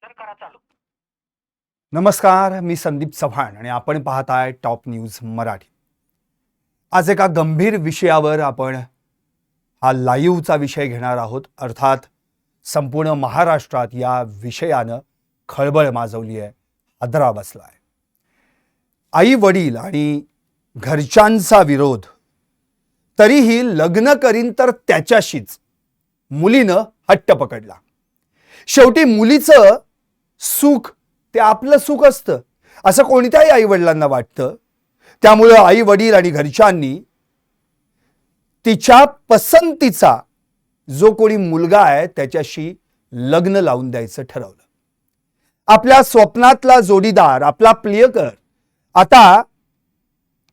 तर करा चालू. नमस्कार, मी संदीप चव्हाण आणि आपण पाहताय टॉप न्यूज मराठी. आज एका गंभीर विषयावर आपण हा लाईव्हचा विषय घेणार आहोत. अर्थात संपूर्ण महाराष्ट्रात या विषयानं खळबळ माजवली आहे, हादरा बसलाय. आई वडील आणि घरच्यांचा विरोध, तरीही लग्न करीन तर त्याच्याशीच मुलीनं हट्ट पकडला. शेवटी मुलीचं सुख ते आपलं सुख असतं असं कोणत्याही आई वडिलांना वाटतं. त्यामुळे आई वडील आणि घरच्यांनी तिच्या पसंतीचा जो कोणी मुलगा आहे त्याच्याशी लग्न लावून द्यायचं ठरवलं. आपल्या स्वप्नातला जोडीदार, आपला प्रियकर आता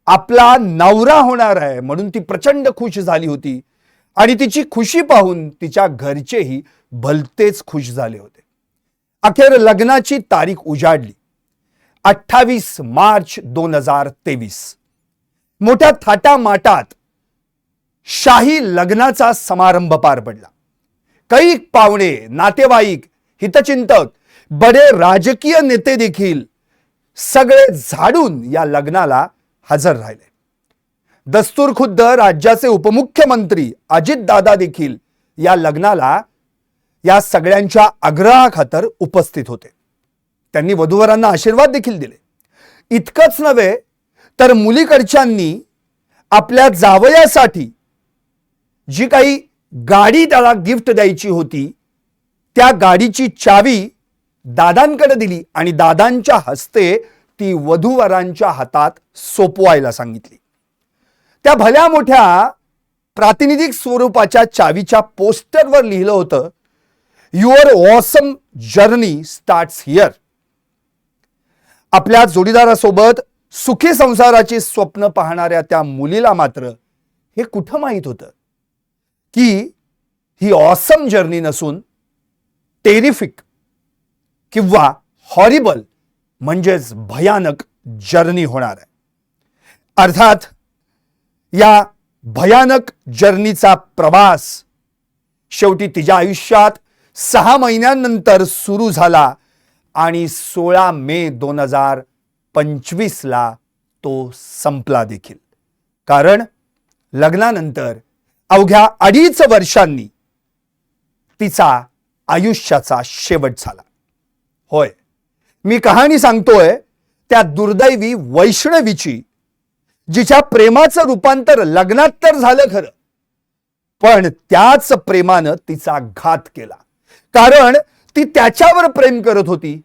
आपला नवरा होणार आहे म्हणून ती प्रचंड खुश झाली होती आणि तिची खुशी पाहून तिच्या घरचेही भलतेच खुश झाले होते. अखेर लग्नाची तारीख उजाडली. 28 मार्च 2023 मोठ्या थाटामाटात शाही लग्नाचा समारंभ पार पडला. कैक पाहुणे, नातेवाईक, हितचिंतक, बडे राजकीय नेते देखील सगळे झाडून या लग्नाला हजर राहिले. दस्तूरखुद्द राज्याचे उपमुख्यमंत्री अजितदादा देखील या लग्नाला या सगळ्यांच्या आग्रहाखातर उपस्थित होते. त्यांनी वधूवरांना आशीर्वाद देखील दिले. इतकंच नव्हे तर मुलीकडच्यांनी आपल्या जावयासाठी जी काही गाडी त्याला गिफ्ट द्यायची होती त्या गाडीची चावी दादांकडे दिली आणि दादांच्या हस्ते ती वधूवरांच्या हातात सोपवायला सांगितली. त्या भल्या मोठ्या प्रातिनिधिक स्वरूपाच्या चावीच्या पोस्टरवर लिहिलं होतं, your awesome journey starts here. आपल्या जोडीदारासोबत सुखी संसाराची स्वप्न पाहणाऱ्या त्या मुलीला मात्र हे कुठं माहित होतं की ही ऑसम जर्नी नसून टेरिफिक किंवा हॉरिबल म्हणजेच भयानक जर्नी होणार आहे. अर्थात या भयानक जर्नीचा प्रवास शेवटी तिच्या आयुष्यात 6 महिन्यांनंतर सुरू झाला आणि 16 मे 2025 ला तो संपला देखील. कारण लग्नानंतर अवघ्या 2.5 वर्षांनी तिचा आयुष्याचा शेवट झाला. होय, मी कहाणी सांगतोय त्या दुर्दैवी वैष्णवीची, जिच्या प्रेमाचं रूपांतर लग्नात तर झालं खरं, पण त्याच प्रेमानं तिचा घात केला. कारण ती त्याच्यावर प्रेम करत होती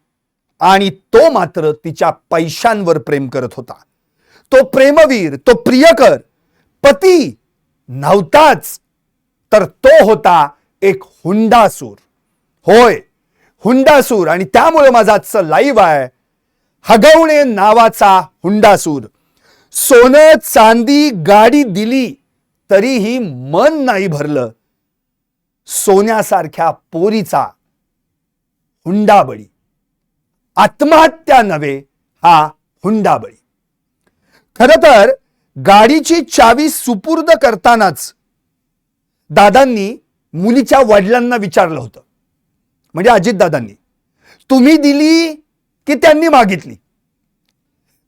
आणि तो मात्र तिच्या पैशांवर प्रेम करत होता. तो प्रेमवीर, तो प्रियकर पती नव्हताच, तर तो होता एक हुंडासूर. होय, हुंडासूर. आणि त्यामुळे माझा आजचं लाईव्ह आहे हगवणे नावाचा हुंडासूर. सोनं चांदी गाडी दिली तरीही मन नाही भरलं. सोन्यासारख्या पोरीचा हुंडाबळी, आत्महत्या नव्हे, हा हुंडाबळी. खरं तर गाडीची चावी सुपूर्द करतानाच दादांनी मुलीच्या वडिलांना विचारलं होतं, म्हणजे अजितदादांनी, तुम्ही दिली की त्यांनी मागितली?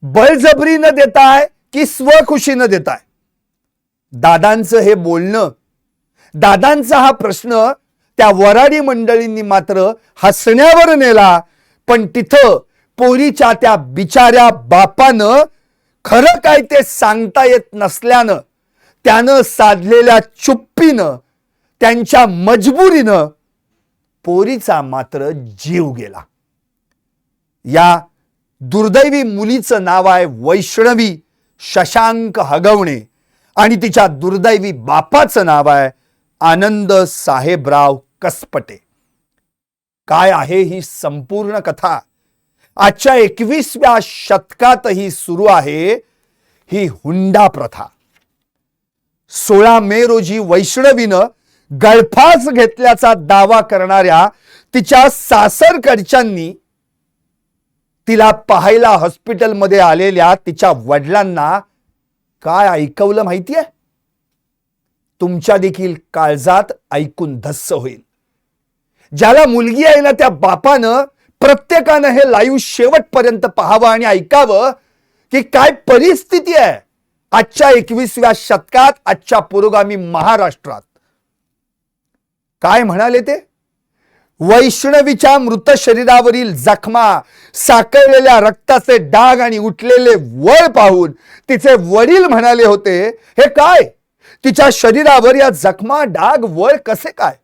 बळजबरी न देताय की स्वखुशीनं देताय? दादांचं हे बोलणं, दादांचा हा प्रश्न त्या वराडी मंडळींनी मात्र हसण्यावर नेला. पण तिथं पोरीच्या त्या बिचाऱ्या बापानं खरं काय ते सांगता येत नसल्यानं त्यानं साधलेल्या चुप्पीनं, त्यांच्या मजबुरीनं पोरीचा मात्र जीव गेला. या दुर्दैवी मुलीचं नाव आहे वैष्णवी शशांक हगवणे आणि तिच्या दुर्दैवी बापाचं नाव आहे आनंद साहेबराव कसपटे. काय आहे ही संपूर्ण कथा? आजच्या 21व्या शतकातही सुरू आहे ही हुंडा प्रथा. 16 मे रोजी वैष्णवीनं गळफास घेतल्याचा दावा करणाऱ्या तिच्या सासरकडच्यांनी तिला पाहायला हॉस्पिटलमध्ये आलेल्या तिच्या वडिलांना काय ऐकवलं माहितीये? तुमच्या देखील काळजात ऐकून धस्स होईल. ज्याला मुलगी आहे ना त्या बापानं प्रत्येकानं हे लाईव्ह शेवटपर्यंत पाहावं आणि ऐकावं की काय परिस्थिती आहे आजच्या 21व्या शतकात, आजच्या पुरोगामी महाराष्ट्रात. काय म्हणाले ते? वैष्णवीच्या मृत शरीरावरील जखमा, साकळलेल्या रक्ताचे डाग आणि उठलेले वळ पाहून तिचे वडील म्हणाले होते, हे काय? तिच्या शरीरावर या जखमा, डाग, वळ कसे काय?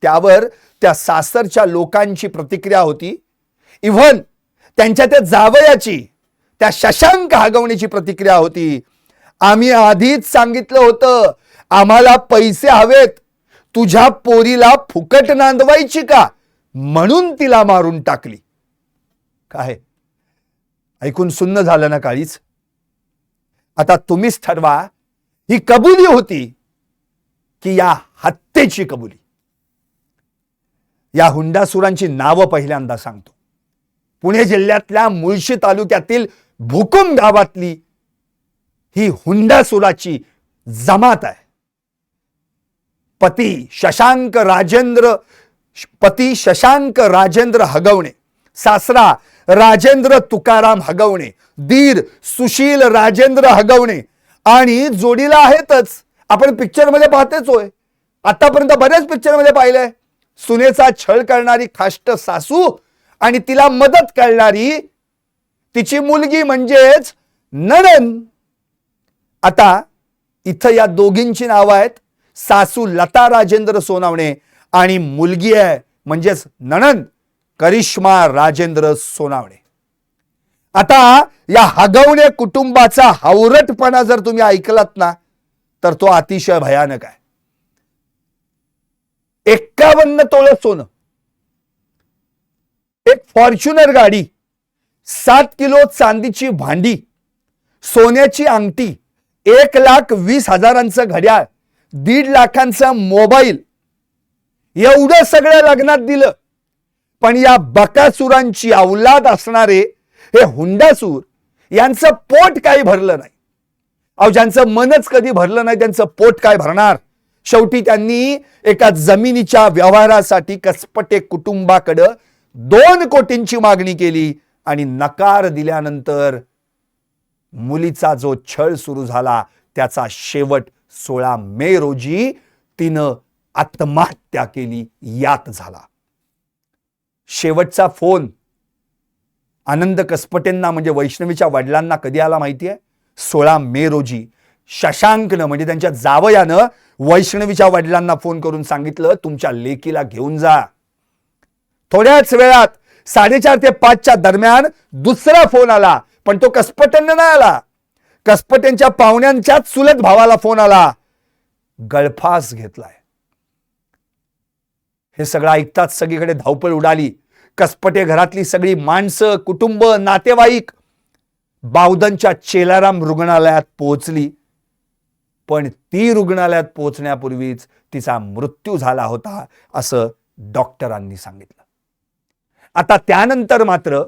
त्यावर त्या सासरच्या लोकांची प्रतिक्रिया होती, इव्हन त्यांच्या त्या जावयाची, त्या शशांक हगवणीची प्रतिक्रिया होती, आम्ही आधीच सांगितलं होतं आम्हाला पैसे हवेत, तुझ्या पोरीला फुकट नांदवायची का, म्हणून तिला मारून टाकली. काय ऐकून सुन्न झालं ना काळीच? आता तुम्हीच ठरवा, ही कबुली होती की या हत्येची कबुली? या हुंडासुरांची नावं पहिल्यांदा सांगतो. पुणे जिल्ह्यातल्या मुळशी तालुक्यातील भुकुम गावातली ही हुंडासुराची जमात आहे. पती शशांक राजेंद्र हगवणे, सासरा राजेंद्र तुकाराम हगवणे, दीर सुशील राजेंद्र हगवणे आणि जोडीला आहेतच, आपण पिक्चर मध्ये पाहतेच होय, आतापर्यंत बऱ्याच पिक्चर मध्ये पाहिलंय, सुनेचा छळ करणारी खाष्ट सासू आणि तिला मदत करणारी तिची मुलगी म्हणजेच नणंद. आता इथं या दोघींची नावं आहेत, सासू लता राजेंद्र सोनावणे आणि मुलगी आहे म्हणजेच नणंद करिश्मा राजेंद्र सोनावणे. आता या हगवणे कुटुंबाचा हावरटपणा जर तुम्ही ऐकलात ना तर तो अतिशय भयानक आहे. 51 तोळे सोनं, एक फॉर्च्युनर गाडी, 7 किलो चांदीची भांडी, सोन्याची अंगठी, 1,20,000चं घड्याळ, 1.5 लाखांचा मोबाईल, एवढं सगळं लग्नात दिलं. पण या बकासुरांची औलाद असणारे हे हुंडासूर यांचं पोट काही भरलं नाही. अहो, ज्यांचं मनच कधी भरलं नाही त्यांचं पोट काय भरणार? शेवटी त्यांनी एका जमिनीच्या व्यवहारासाठी कसपटे कुटुंबाकडे 2 कोटींची मागणी केली आणि नकार दिल्यानंतर मुलीचा जो छळ सुरू झाला त्याचा शेवट 16 मे रोजी तिनं आत्महत्या केली, यात झाला. शेवटचा फोन आनंद कसपटेंना म्हणजे वैष्णवीच्या वडिलांना कधी आला माहितीये? 16 मे रोजी शशांकनं म्हणजे त्यांच्या जावयानं वैष्णवीच्या वडिलांना फोन करून सांगितलं, तुमच्या लेकीला घेऊन जा. थोड्याच वेळात 4:30 ते 5च्या दरम्यान दुसरा फोन आला, पण तो कसपटेंना नाही आला, कसपटेंच्या पाहुण्यांच्याच चुलत भावाला फोन आला, गळफास घेतलाय. हे सगळं ऐकताच सगळीकडे धावपळ उडाली. कसपटे घरातली सगळी माणसं, कुटुंब, नातेवाईक बावधनच्या चेलाराम रुग्णालयात पोहोचली. पण ती रुग्णालयात पोहोचण्यापूर्वीच तिचा मृत्यू झाला होता असं डॉक्टरांनी सांगितलं. आता त्यानंतर मात्र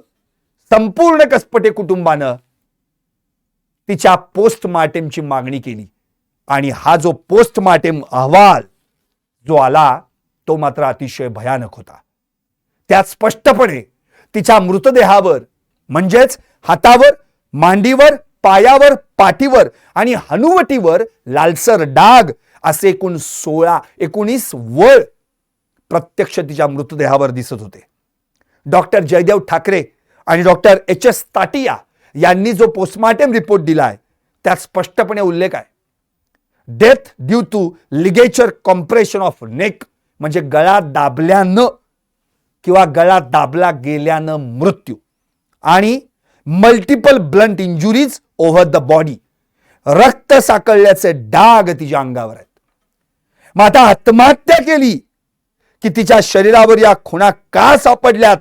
संपूर्ण कसपटे कुटुंबानं तिच्या पोस्टमार्टेमची मागणी केली आणि हा जो पोस्टमार्टेम अहवाल जो आला तो मात्र अतिशय भयानक होता. त्यात स्पष्टपणे तिच्या मृतदेहावर म्हणजेच हातावर, मांडीवर, पायावर, पाठीवर आणि हनुवटीवर लालसर डाग असे एकूण 19 वळ प्रत्यक्ष तिच्या मृतदेहावर दिसत होते. डॉक्टर जयदेव ठाकरे आणि डॉक्टर HS ताटिया यांनी जो पोस्टमार्टम रिपोर्ट दिलाय त्यात स्पष्टपणे उल्लेख आहे, death due to ligature compression of neck म्हणजे गळा दाबल्यानं किंवा गळा दाबला गेल्यानं मृत्यू, आणि multiple blunt injuries over the body, रक्त साकळल्याचे डाग तिच्या अंगावर आहेत. मग आता आत्महत्या केली की तिच्या शरीरावर या खुणा का सापडल्यात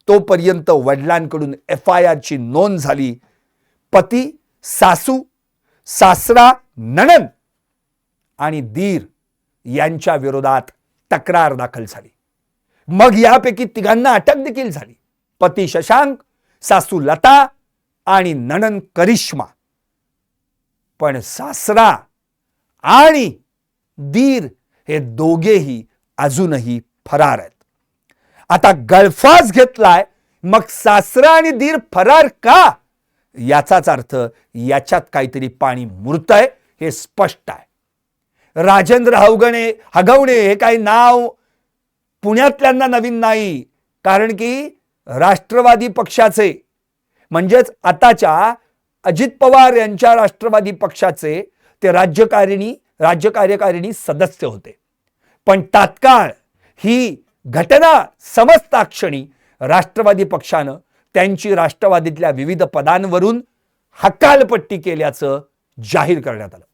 तोपर्यंत वडिलांकडून FIR ची नोंद झाली. पती, सासू, सासरा, नणंद आणि दीर यांच्या विरोधात तक्रार दाखल झाली. मग यापैकी 3घांना अटक देखील झाली. पती शशांक, सासू लता आणि नणंद करिश्मा. पण सासरा आणि दीर हे दोघेही अजूनही फरार आहेत. आता गळफास घेतलाय, मग सासरा आणि दीर फरार का? याचाच अर्थ याच्यात काहीतरी पाणी मुरतंय हे स्पष्ट आहे. राजेंद्र हगवणे हे काही नाव पुण्यातल्यांना नवीन नाही, कारण की राष्ट्रवादी पक्षाचे म्हणजेच आताच्या अजित पवार यांच्या राष्ट्रवादी पक्षाचे ते राज्य कार्यकारिणी सदस्य होते. पण तात्काळ ही घटना समजता क्षणी राष्ट्रवादी पक्षानं त्यांची राष्ट्रवादीतल्या विविध पदांवरून हकालपट्टी केल्याचं जाहीर करण्यात आलं.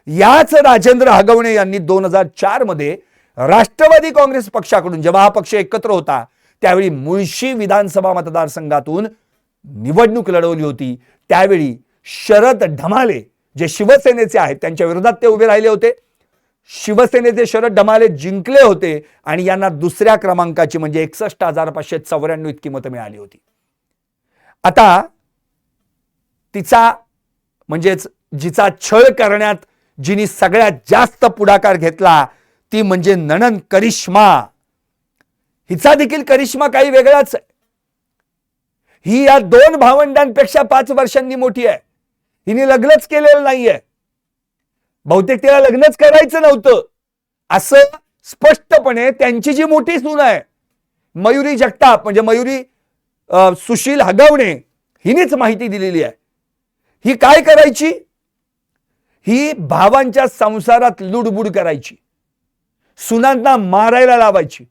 याच राजेंद्र हगवणे यांनी 2004 मध्ये राष्ट्रवादी काँग्रेस पक्षाकडून, जेव्हा हा पक्ष एकत्र होता त्यावेळी मुळशी विधानसभा मतदारसंघातून निवडणूक लढवली होती. त्यावेळी शरद ढमाले जे शिवसेनेचे आहेत त्यांच्या विरोधात ते उभे राहिले होते. शिवसेनेचे शरद ढमाले जिंकले होते आणि यांना दुसऱ्या क्रमांकाची म्हणजे 61,594 इतकी मतं मिळाली होती. आता तिचा म्हणजेच जिचा छळ करण्यात जिनी सगळ्यात जास्त पुढाकार घेतला ती म्हणजे नणंद करिश्मा. हिचा देखील करिश्मा काही वेगळाच आहे. ही या 2 भावंडांपेक्षा 5 वर्षांनी मोठी आहे. हिने लग्नच केलेलं नाहीये. बहुतेक तिला लग्नच करायचं नव्हतं असं स्पष्टपणे त्यांची जी मोठी सून आहे मयुरी जगताप म्हणजे मयुरी सुशील हगवणे हिनेच माहिती दिलेली आहे. ही काय करायची? ही भावांच्या संसारात लुडबुड करायची, सुनांना मारायला लावायची.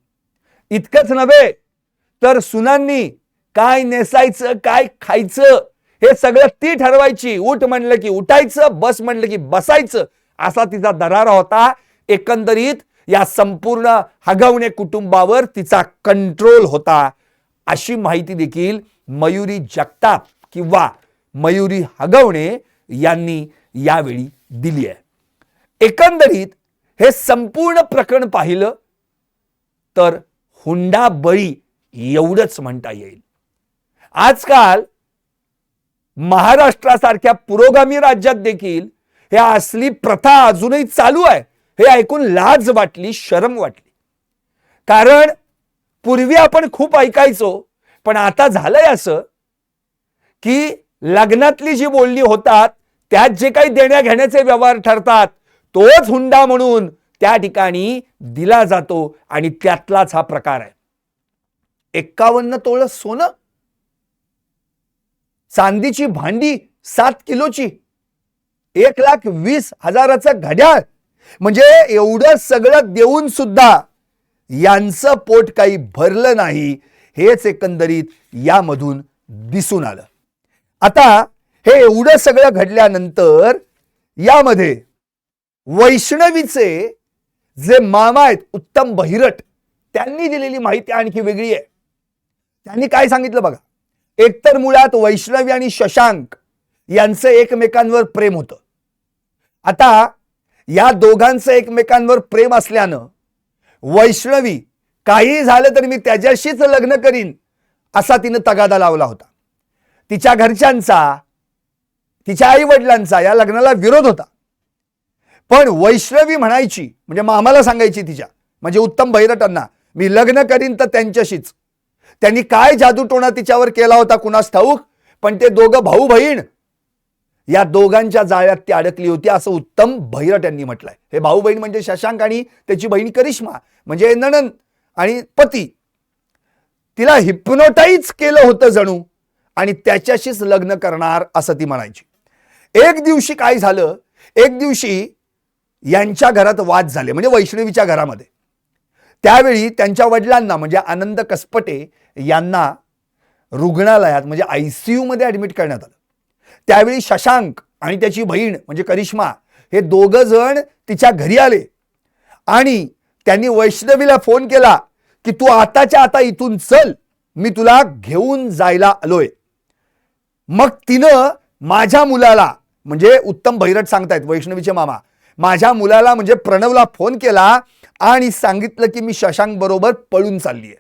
इतकंच नव्हे तर सुनांनी काय नेसायचं काय खायचं हे सगळं ती ठरवायची. उठ म्हणलं की उठायचं, बस म्हणलं की बसायचं, असा तिचा दरारा होता. एकंदरीत या संपूर्ण हगवणे कुटुंबावर तिचा कंट्रोल होता, अशी माहिती देखील मयुरी जगताप किंवा मयुरी हगवणे यांनी यावेळी दिली आहे. एकंदरीत हे संपूर्ण प्रकरण पाहिलं तर हुंडा बळी एवढंच म्हणता येईल. आजकाल महाराष्ट्रासारख्या पुरोगामी राज्यात देखील हे असली प्रथा अजूनही चालू आहे. हे ऐकून लाज वाटली, शरम वाटली. कारण पूर्वी आपण खूप ऐकायचो, पण आता झालंय असं की लग्नातली जी बोलणी होतात त्यात जे काही देण्या घेण्याचे व्यवहार ठरतात तोच हुंडा म्हणून त्या ठिकाणी दिला जातो आणि त्यातलाच हा प्रकार आहे. 51 तोळ सोनं, चांदीची भांडी 7 किलोची, 1,20,000चं घड्याळ, म्हणजे एवढं सगळं देऊन सुद्धा यांचं पोट काही भरलं नाही, हेच एकंदरीत यामधून दिसून आलं. आता हे एवढं सगळं घडल्यानंतर यामध्ये वैष्णवीचे जे मामा आहेत उत्तम बहिरट त्यांनी दिलेली माहिती आणखी वेगळी आहे. त्यांनी काय सांगितलं बघा. एकतर मुळात वैष्णवी आणि शशांक यांचं एकमेकांवर प्रेम होतं. आता या दोघांचं एकमेकांवर प्रेम असल्यानं वैष्णवी काही झालं तर मी त्याच्याशीच लग्न करीन असा तिनं तगादा लावला होता. तिच्या घरच्यांचा, तिच्या आई वडिलांचा या लग्नाला विरोध होता. पण वैष्णवी म्हणायची म्हणजे मामाला सांगायची तिच्या म्हणजे उत्तम बहिरटांना, मी लग्न करीन तर त्यांच्याशीच. त्यांनी काय जादूटोणा तिच्यावर केला होता कुणास ठाऊक, पण ते दोघं भाऊ बहीण या दोघांच्या जाळ्यात ती अडकली होती असं उत्तम बहिरट यांनी म्हटलंय. हे भाऊ बहीण म्हणजे शशांक आणि त्याची बहीण करिश्मा म्हणजे नणंद आणि पती. तिला हिप्नोटाईज केलं होतं जणू आणि त्याच्याशीच लग्न करणार असं ती म्हणायची. एक दिवशी काय झालं, एक दिवशी यांच्या घरात वाद झाले म्हणजे वैष्णवीच्या घरामध्ये. त्यावेळी त्यांच्या वडिलांना म्हणजे आनंद कसपटे यांना रुग्णालयात म्हणजे ICU मध्ये ऍडमिट करण्यात आलं. त्यावेळी शशांक आणि त्याची बहीण म्हणजे करिश्मा हे दोघं जण तिच्या घरी आले आणि त्यांनी वैष्णवीला फोन केला की तू आताच्या आता इथून चल, मी तुला घेऊन जायला आलोय. मग तिनं माझ्या मुलाला म्हणजे उत्तम बहिरट सांगतायत वैष्णवीचे मामा, माझ्या मुलाला म्हणजे प्रणवला फोन केला आणि सांगितलं की मी शशांक बरोबर पळून चाललीय.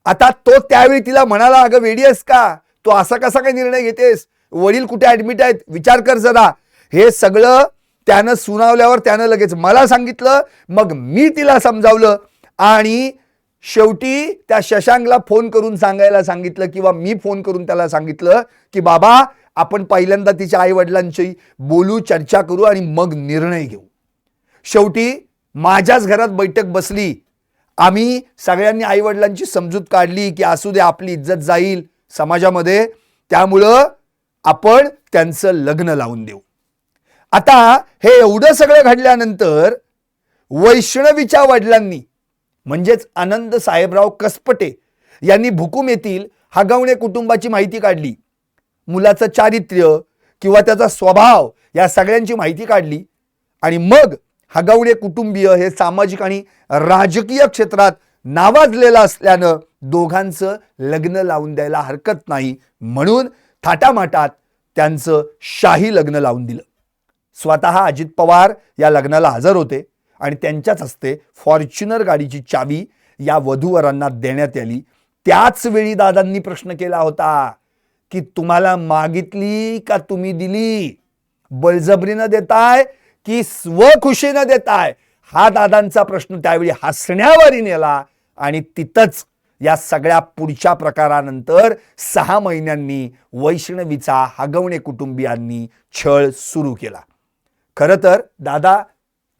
आता तो त्यावेळी तिला म्हणाला, अगं वेडी आहेस का, तू असा कसा काय निर्णय घेतेस, वडील कुठे ऍडमिट आहेत, विचार कर जरा. हे सगळं त्यानं सुनावल्यावर त्यानं लगेच मला सांगितलं. मग मी तिला समजावलं आणि शेवटी त्या शशांकला फोन करून सांगायला सांगितलं किंवा मी फोन करून त्याला सांगितलं की बाबा आपण पहिल्यांदा तिच्या आई वडिलांची बोलू, चर्चा करू आणि मग निर्णय घेऊ. शेवटी माझ्याच घरात बैठक बसली. आम्ही सगळ्यांनी आई वडिलांची समजूत काढली की असू दे, आपली इज्जत जाईल समाजामध्ये, त्यामुळं आपण त्यांचं लग्न लावून देऊ. आता हे एवढं सगळं घडल्यानंतर वैष्णवीच्या वडिलांनी म्हणजेच आनंद साहेबराव कसपटे यांनी भुकुम येथील हगवणे कुटुंबाची माहिती काढली. मुलाचं चारित्र्य किंवा त्याचा स्वभाव या सगळ्यांची माहिती काढली आणि मग हगवणे कुटुंबीय हे सामाजिक आणि राजकीय क्षेत्रात नावाजलेलं असल्यानं दोघांचं लग्न लावून द्यायला हरकत नाही म्हणून थाटामाटात त्यांचं शाही लग्न लावून दिलं. स्वतः अजित पवार या लग्नाला हजर होते आणि त्यांच्याच हस्ते फॉर्च्युनर गाडीची चावी या वधूवरांना देण्यात आली. त्याच वेळी दादांनी प्रश्न केला होता की तुम्हाला मागितली का तुम्ही दिली, बळजबरीनं देताय की स्वखुशीनं देताय, हा दादांचा प्रश्न त्यावेळी हसण्यावरी नेला आणि तिथंच या सगळ्या पुढच्या प्रकारानंतर 6 महिन्यांनी वैष्णवीचा हगवणे कुटुंबियांनी छळ सुरू केला. खरं तर दादा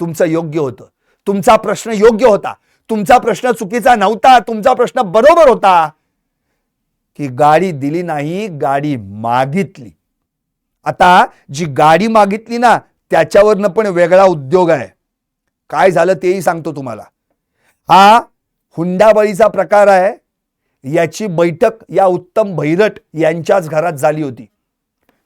तुमचं योग्य होतं, तुमचा प्रश्न योग्य होता, तुमचा प्रश्न चुकीचा नव्हता, तुमचा प्रश्न बरोबर होता की गाडी दिली नाही, गाडी मागितली. आता जी गाडी मागितली ना त्याच्यावरनं पण वेगळा उद्योग आहे. काय झालं तेही सांगतो तुम्हाला. हा हुंडाबळीचा प्रकार आहे. याची बैठक या उत्तम भैरट यांच्याच घरात झाली होती.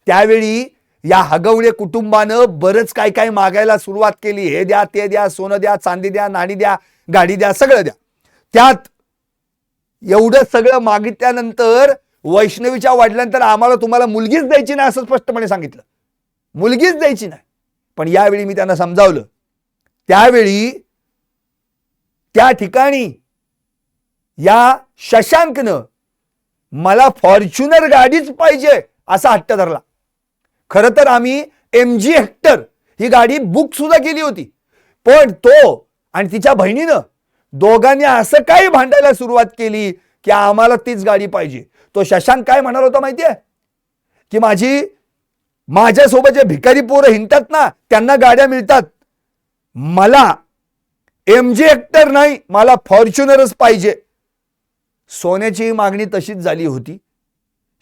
त्यावेळी या हगवणे कुटुंबानं बरंच काय काय मागायला सुरुवात केली. हे द्या, ते द्या, सोनं द्या, चांदी द्या, नाणी द्या, गाडी द्या, सगळं द्या. त्यात एवढं सगळं मागितल्यानंतर वैष्णवीच्या वडिलांतर आम्हाला तुम्हाला मुलगीच द्यायची नाही असं स्पष्टपणे सांगितलं. मुलगीच द्यायची नाही. पण यावेळी मी त्यांना समजावलं. त्यावेळी त्या ठिकाणी या शशांकनं मला फॉर्च्युनर गाडीच पाहिजे असा हट्ट धरला. खरं तर आम्ही MG हेक्टर ही गाडी बुक सुद्धा केली होती. पण तो आणि तिच्या बहिणीनं दोघांनी असं काही भांडायला सुरुवात केली की आम्हाला तीच गाडी पाहिजे. तो शशांक काय म्हणाला होता माहितीये की माझ्यासोबत जे भिकारी पोरं हिंडतात ना त्यांना गाड्या मिळतात, मला MG हेक्टर नाही, मला फॉर्च्युनरच पाहिजे. सोन्याची मागणी तशीच झाली होती.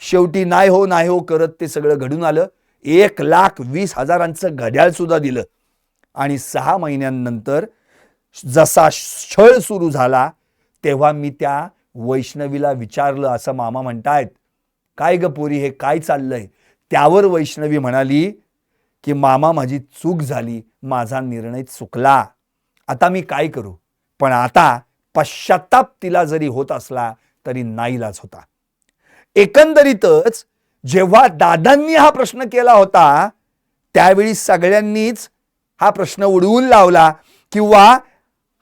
शेवटी नाही हो करत ते सगळं घडून आलं. 1,20,000चं घड्याळ सुद्धा दिलं आणि 6 महिन्यांनंतर जसा छळ सुरू झाला तेव्हा मी त्या वैष्णवीला विचारलं, असं मामा म्हणतायत, काय ग पोरी हे काय चाललंय. त्यावर वैष्णवी म्हणाली की मामा माझी चूक झाली, माझा निर्णय चुकला, आता मी काय करू. पण आता पश्चाताप तिला जरी होत असला तरी नाईलाज होता. एकंदरीतच जेव्हा दादांनी हा प्रश्न केला होता त्यावेळी सगळ्यांनीच हा प्रश्न उडवून लावला किंवा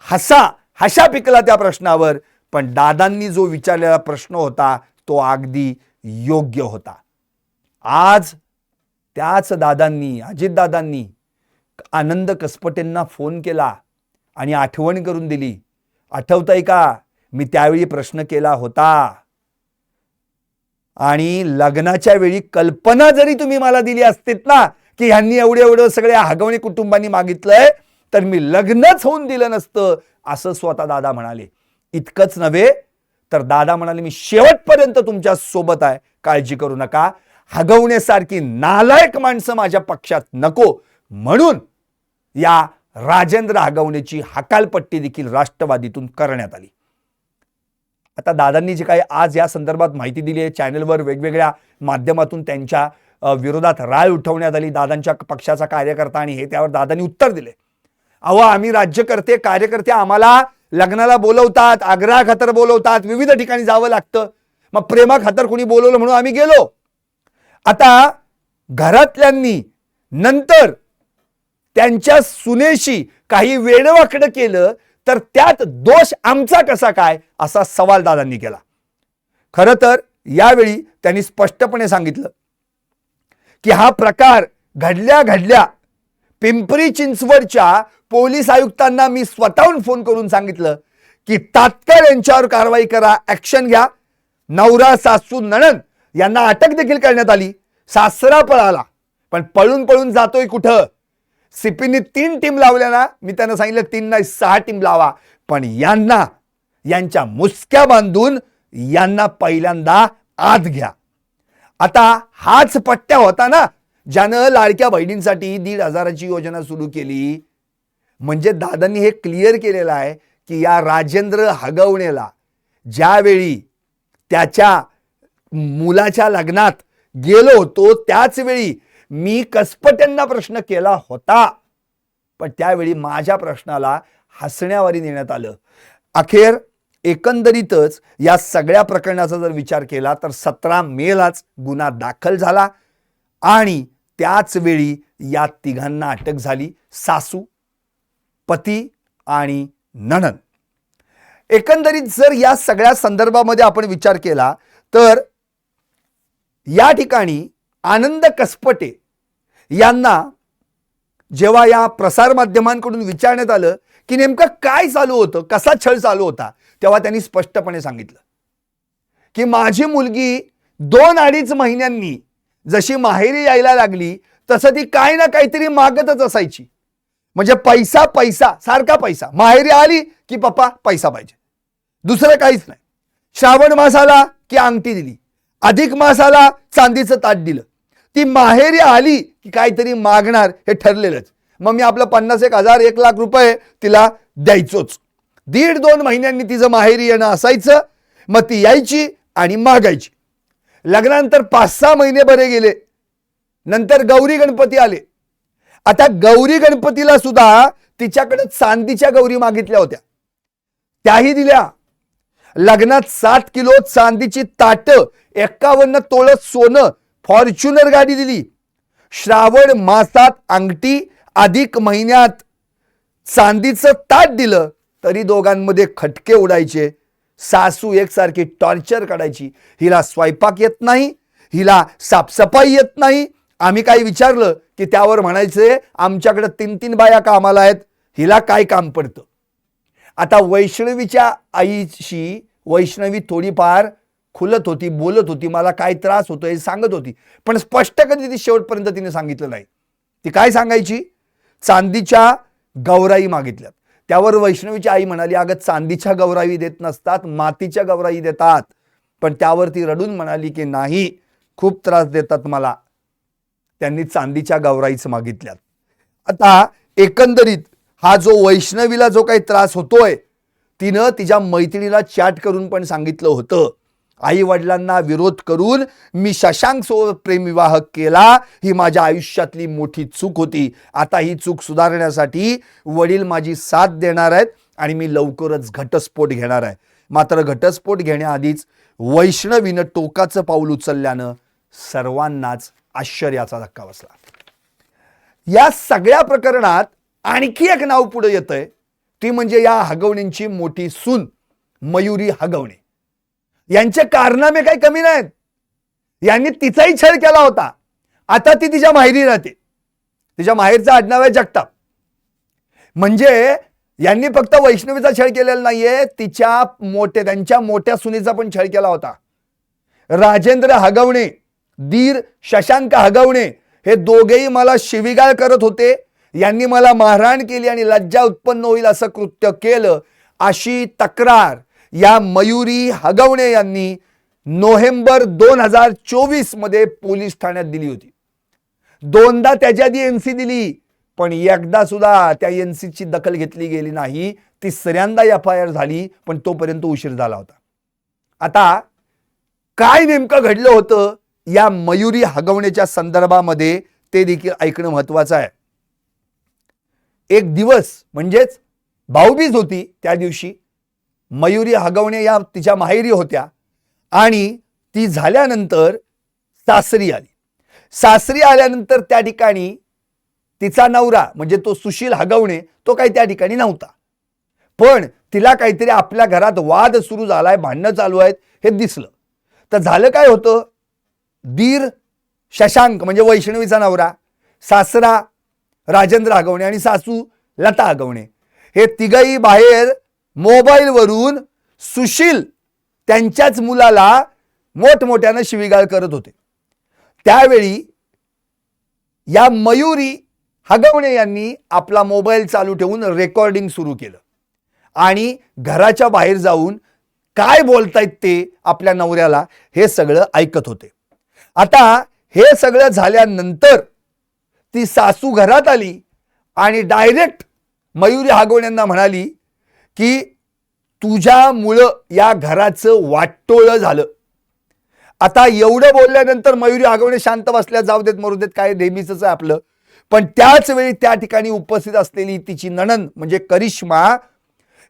हशा पिकला त्या प्रश्नावर. पण दादांनी जो विचारलेला प्रश्न होता तो अगदी योग्य होता. आज त्याच दादांनी, अजितदादांनी आनंद कसपटेंना फोन केला आणि आठवण करून दिली. आठवतंय का, मी त्यावेळी प्रश्न केला होता आणि लग्नाच्या वेळी कल्पना जरी तुम्ही मला दिली असतीत ना की ह्यांनी एवढं सगळ्या हगवणे कुटुंबांनी मागितलंय तर मी लग्नच होऊन दिलं नसतं असं स्वतः दादा म्हणाले. इतकंच नव्हे तर दादा म्हणाले मी शेवटपर्यंत तुमच्या सोबत आहे, काळजी करू नका. हगवण्यासारखी नालायक माणसं माझ्या पक्षात नको म्हणून या राजेंद्र हगवणेची हकालपट्टी देखील राष्ट्रवादीतून करण्यात आली. आता दादांनी जे काही आज या संदर्भात माहिती दिली आहे, चॅनलवर वेगवेगळ्या माध्यमातून त्यांच्या विरोधात राळ उठवण्यात आली, दादांच्या पक्षाचा कार्यकर्ता, आणि हे त्यावर दादांनी उत्तर दिले. अहो आम्ही राज्यकर्ते कार्यकर्ते आम्हाला लग्नाला बोलवतात, आग्रहाखातर बोलवतात, विविध ठिकाणी जावं लागतं, मग प्रेमाखातर कोणी बोलवलं म्हणून आम्ही गेलो. आता घरातल्यांनी नंतर त्यांच्या सुनेशी काही वेडवाकडं केलं तर त्यात दोष आमचा कसा काय असा सवाल दादांनी केला. खरं तर यावेळी त्यांनी स्पष्टपणे सांगितलं की हा प्रकार घडल्या पिंपरी चिंचवडच्या पोलीस आयुक्तांना मी स्वतःहून फोन करून सांगितलं की तात्काळ यांच्यावर कारवाई करा, ऍक्शन घ्या. नवरा, सासू, नणंद यांना अटक देखील करण्यात आली. सासरा पळाला, पण पळून पळून जातोय कुठं? सीपीनी 3 टीम लावल्या ना, मी त्यांना सांगितलं 3 नाही 6 टीम लावा, पण यांना यांच्या मुसक्या बांधून यांना पहिल्यांदा आत घ्या. आता हाच पट्ट्या होता ना ज्यानं लाडक्या बहिणींसाठी 1,500ची योजना सुरू केली. म्हणजे दादांनी हे क्लिअर केलेलं आहे की या राजेंद्र हगवणेला ज्यावेळी त्याच्या मुलाच्या लग्नात गेलो होतो त्याच वेळी मी कसपट्यांना प्रश्न केला होता, पण त्यावेळी माझ्या प्रश्नाला हसण्यावारी नेण्यात आलं. अखेर एकंदरीतच या सगळ्या प्रकरणाचा जर विचार केला तर 17 मेलाच गुन्हा दाखल झाला आणि त्याच वेळी या तिघांना अटक झाली, सासू, पती आणि नणंद. एकंदरीत जर या सगळ्या संदर्भामध्ये आपण विचार केला तर या ठिकाणी आनंद कसपटे यांना जेव्हा या प्रसार माध्यमांकडून विचारण्यात आलं की नेमकं काय चालू होतं, कसा छळ चालू होता, तेव्हा त्यांनी स्पष्टपणे सांगितलं की माझी मुलगी 2-2.5 महिन्यांनी जशी माहेरी यायला लागली तसं ती काय ना काहीतरी मागतच असायची. म्हणजे पैसा पैसा, सारखा पैसा. माहेरी आली की पप्पा पैसा पाहिजे, दुसरं काहीच नाही. श्रावण मास आला की अंगठी दिली, अधिक मास आला चांदीचं ताट दिलं. ती माहेरी आली की काहीतरी मागणार हे ठरलेलंच. मग मी आपलं 50,000 1 लाख रुपये तिला द्यायचोच. 1.5-2 महिन्यांनी तिचं माहेरी येणं असायचं. मग ती यायची आणि मागायची. लग्नानंतर 5-6 महिने बरे गेले, नंतर गौरी गणपती आले. आता गौरी गणपतीला सुद्धा तिच्याकडे चांदीच्या गौरी मागितल्या होत्या, त्याही दिल्या. लग्नात 7 किलो चांदीची ताट, 51 तोळ सोनं, फॉर्च्युनर गाडी दिली. श्रावण मासात अंगठी, अधिक महिन्यात चांदीचं ताट दिलं तरी दोघांमध्ये खटके उडायचे. सासू एकसारखी टॉर्चर काढायची. हिला स्वयंपाक येत नाही, हिला साफसफाई येत नाही. आम्ही काही विचारलं की त्यावर म्हणायचे आमच्याकडे 3-3 बाया कामाला आहेत, हिला काय काम पडतं. आता वैष्णवीच्या आईशी वैष्णवी थोडीफार खुलत होती, बोलत होती, मला काय त्रास होतोय सांगत होती, पण स्पष्ट कधी ती शेवटपर्यंत तिने सांगितलं नाही. ती काय सांगायची? चांदीच्या गौराई मागितल्यात. त्यावर वैष्णवीची आई म्हणाली अगं चांदीच्या गौराई देत नसतात, मातीच्या गौराई देतात. पण त्यावर ती रडून म्हणाली की नाही, खूप त्रास देतात मला. त्यांनी चांदीच्या गौराईच मागितल्यात. आता एकंदरीत हा जो वैष्णवीला जो काही त्रास होतोय, तिनं तिच्या मैत्रिणीला चॅट करून पण सांगितलं होतं, आई वडिलांना विरोध करून मी शशांक सोबत प्रेमविवाह केला, ही माझ्या आयुष्यातली मोठी चूक होती. आता ही चूक सुधारण्यासाठी वडील माझी साथ देणार आहेत आणि मी लवकरच घटस्फोट घेणार आहे. मात्र घटस्फोट घेण्याआधीच वैष्णवीनं टोकाचं पाऊल उचलल्यानं सर्वांनाच आश्चर्याचा धक्का बसला. या सगळ्या प्रकरणात आणखी एक नाव पुढे येतंय, ती म्हणजे या हगवणींची मोठी सून मयुरी हगवणे. यांचे कारनामे काही कमी नाहीत. यांनी तिचाही छळ केला होता. आता ती तिच्या माहेरी राहते. तिच्या माहेरचं आडनाव आहे जगताप. म्हणजे यांनी फक्त वैष्णवीचा छळ केलेला नाहीये, त्यांच्या मोठ्या सुनेचा पण छळ केला होता. राजेंद्र हगवणे, दीर शशांक हगवणे हे दोघेही मला शिवीगाळ करत होते. यांनी मला मारहाण केली आणि लज्जा उत्पन्न होईल असं कृत्य केलं, अशी तक्रार या मयुरी हगवणे यांनी नोव्हेंबर 2024 मध्ये पोलीस ठाण्यात दिली होती. 2दा त्याच्या आधी एनसी दिली, पण एकदा सुद्धा त्या एनसीची दखल घेतली गेली नाही. 3ऱ्यांदा FIR झाली, पण तोपर्यंत उशीर झाला होता. आता काय नेमकं घडलं होतं या मयुरी हगवणेच्या संदर्भामध्ये ते देखील ऐकणं महत्वाचं आहे. एक दिवस म्हणजेच भाऊबीज होती, त्या दिवशी मयुरी हगवणे या तिच्या माहेरी होत्या आणि ती झाल्यानंतर सासरी आली. सासरी आल्यानंतर त्या ठिकाणी तिचा नवरा म्हणजे तो सुशील हगवणे तो काही त्या ठिकाणी नव्हता. पण तिला काहीतरी आपल्या घरात वाद सुरू झालाय, भांडणं चालू आहेत हे दिसलं. तर झालं काय होतं, दीर शशांक म्हणजे वैष्णवीचा नवरा, सासरा राजेंद्र हगवणे आणि सासू लता हगवणे हे तिघही बाहेर मोबाईलवरून सुशील त्यांच्याच मुलाला मोठमोठ्यानं शिवीगाळ करत होते. त्यावेळी या मयुरी हगवणे यांनी आपला मोबाईल चालू ठेवून रेकॉर्डिंग सुरू केलं आणि घराच्या बाहेर जाऊन काय बोलतायत ते आपल्या नवऱ्याला हे सगळं ऐकत होते. आता हे सगळं झाल्यानंतर ती सासू घरात आली आणि डायरेक्ट मयुरी हगवण्यांना म्हणाली की तुझ्यामुळं या घराचं वाटोळं झालं. आता एवढं बोलल्यानंतर मयुरी हगवणे शांत बसल्या, जाऊ देत मरू देत, काय नेहमीच आहे आपलं. पण त्याच वेळी त्या ठिकाणी उपस्थित असलेली तिची नणंद म्हणजे करिश्मा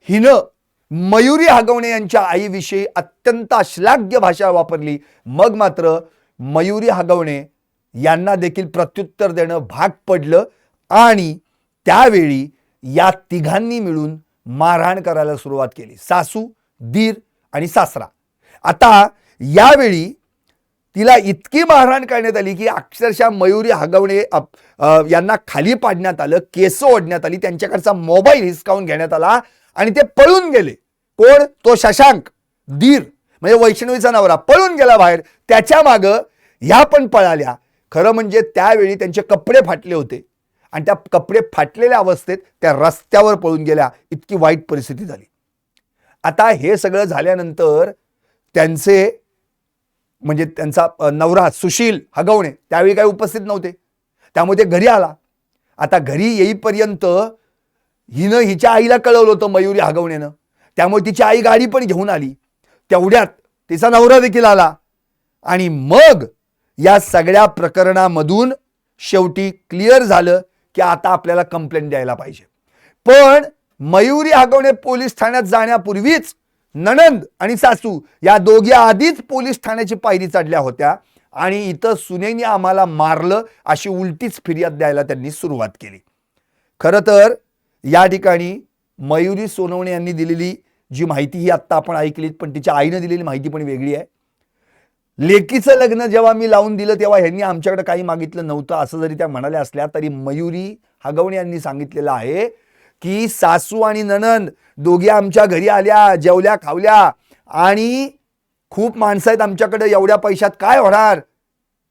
हिनं मयुरी हगवणे यांच्या आईविषयी अत्यंत अश्लाघ्य भाषा वापरली. मग मात्र मयुरी हगवणे यांना देखील प्रत्युत्तर देणं भाग पडलं आणि त्यावेळी या तिघांनी मिळून मारहाण करायला सुरुवात केली, सासू, दीर आणि सासरा. आता यावेळी तिला इतकी मारहाण करण्यात आली की अक्षरशः मयुरी हगवणे यांना खाली पाडण्यात आलं, केस ओढण्यात आली, त्यांच्याकडचा मोबाईल हिसकावून घेण्यात आला आणि ते पळून गेले. कोण? तो शशांक, दीर म्हणजे वैष्णवीचा नवरा पळून गेला बाहेर. त्याच्या मागं ह्या पण पळाल्या. खरं म्हणजे त्यावेळी त्यांचे कपडे फाटले होते आणि त्या कपडे फाटलेल्या अवस्थेत त्या रस्त्यावर पळून गेल्या. इतकी वाईट परिस्थिती झाली. आता हे सगळं झाल्यानंतर त्यांचे म्हणजे त्यांचा नवरा सुशील हगवणे त्यावेळी काही उपस्थित नव्हते, त्यामुळे ते घरी आला. आता घरी येईपर्यंत हिनं हिच्या आईला कळवलं होतं मयुरी हगवणेनं, त्यामुळे तिची आई गाडी पण घेऊन आली. तेवढ्यात तिचा नवरा देखील आला आणि मग या सगळ्या प्रकरणामधून शेवटी क्लिअर झालं की आता आपल्याला कंप्लेंट द्यायला पाहिजे. पण मयुरी हगवणे पोलीस ठाण्यात जाण्यापूर्वीच नणंद आणि सासू या दोघी आधीच पोलीस ठाण्याची पायरी चढल्या होत्या आणि इथं सुनेनी आम्हाला मारलं अशी उलटीच फिर्याद द्यायला त्यांनी सुरुवात केली. खरं तर या ठिकाणी मयुरी सोनवणे यांनी दिलेली जी माहिती ही आत्ता आपण ऐकलीत, पण तिच्या आईनं दिलेली माहिती पण वेगळी आहे. लेकीचं लग्न जेव्हा मी लावून दिलं तेव्हा ह्यांनी आमच्याकडे काही मागितलं नव्हतं असं जरी त्या म्हणाल्या असल्या तरी मयुरी हगवणे यांनी सांगितलेलं आहे की सासू आणि नणंद दोघी आमच्या घरी आल्या, जेवल्या, खावल्या आणि खूप माणसं आहेत आमच्याकडे, एवढ्या पैशात काय होणार,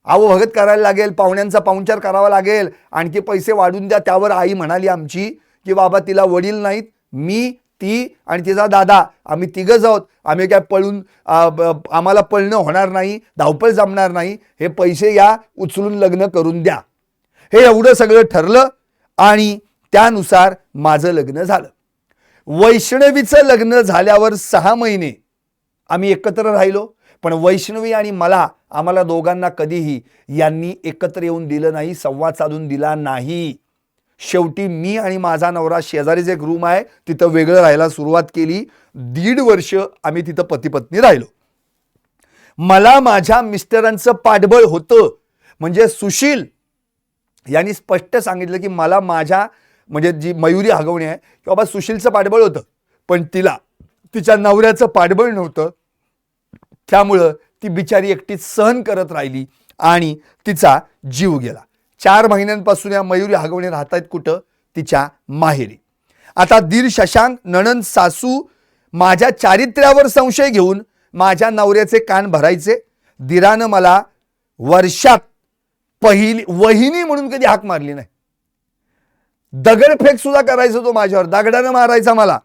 अहो भगत करायला लागेल, पाहुण्यांचा पाहुणचार करावा लागेल, आणखी पैसे वाढून द्या. त्यावर आई म्हणाली आमची की बाबा तिला वडील नाहीत, मी, ती आणि तिचा दादा, आम्ही तिघंच आहोत, आम्ही काय पळून आम्हाला पळणं होणार नाही, धावपळ जमणार नाही, हे पैसे या उचलून लग्न करून द्या. हे एवढं सगळं ठरलं आणि त्यानुसार माझं लग्न झालं. वैष्णवीचं लग्न झाल्यावर 6 महिने आम्ही एकत्र राहिलो, पण वैष्णवी आणि आम्हाला दोघांना कधीही यांनी एकत्र येऊन दिलं नाही, संवाद साधून दिला नाही. शेवटी मी आणि माझा नवरा शेजारीच एक रूम आहे तिथं वेगळं राहायला सुरुवात केली. 1.5 वर्ष आम्ही तिथं पती पत्नी राहिलो. मला माझ्या मिस्टरांचं पाठबळ होतं. म्हणजे सुशील यांनी स्पष्ट सांगितलं की मला माझ्या म्हणजे जी मयुरी हगवणे आहे की बाबा सुशीलचं पाठबळ होतं, पण तिला तिच्या नवऱ्याचं पाठबळ नव्हतं. त्यामुळं ती बिचारी एकटीच सहन करत राहिली आणि तिचा जीव गेला. 4 महिन्यांपासून या मयुरी हगवणे राहत आहेत कुठं? तिच्या माहेरी. आता दीर शशांक, नणंद, सासू माझ्या चारित्र्यावर संशय घेऊन माझ्या नवऱ्याचे कान भरायचे. दीरानं मला वर्षात पहिली वहिनी म्हणून कधी हाक मारली नाही. दगडफेक सुद्धा करायचं तो माझ्यावर, दगडानं मारायचा मला,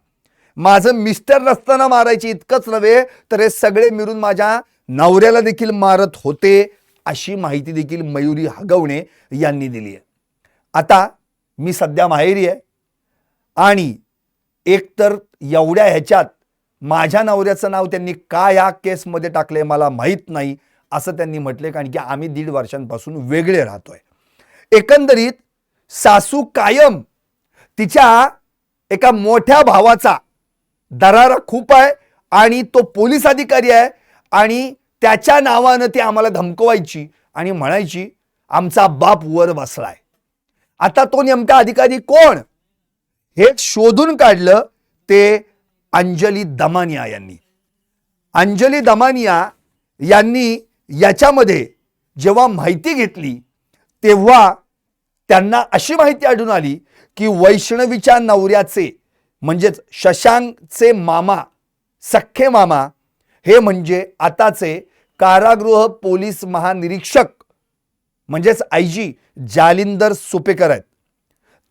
माझं मिस्टर नसताना मारायची. इतकंच नव्हे तर हे सगळे मिळून माझ्या नवऱ्याला देखील मारत होते, अशी माहिती देखील मयुरी हगवणे यांनी दिली आहे. आता मी सध्या माहेरी आहे आणि एकतर एवढ्या ह्याच्यात माझ्या नवऱ्याचं नाव त्यांनी का या केसमध्ये टाकले मला माहीत नाही असं त्यांनी म्हटले, कारण की आम्ही 1.5 वर्षांपासून वेगळे राहतोय. एकंदरीत सासू कायम तिच्या एका मोठ्या भावाचा दरारा खूप आहे आणि तो पोलीस अधिकारी आहे आणि त्याच्या नावानं ती आम्हाला धमकवायची आणि म्हणायची आमचा बाप वर बसलाय. आता तो नेमका अधिकारी कोण हे शोधून काढलं ते अंजली दमानिया यांनी. अंजली दमानिया यांनी याच्यामध्ये जेव्हा माहिती घेतली तेव्हा त्यांना अशी माहिती आढळून आली की वैष्णवीच्या नवऱ्याचे म्हणजेच शशांकचे मामा, सख्खे मामा हे म्हणजे आताचे कारागृह पोलीस महानिरीक्षक म्हणजेच आयजी जालिंदर सुपेकर आहेत.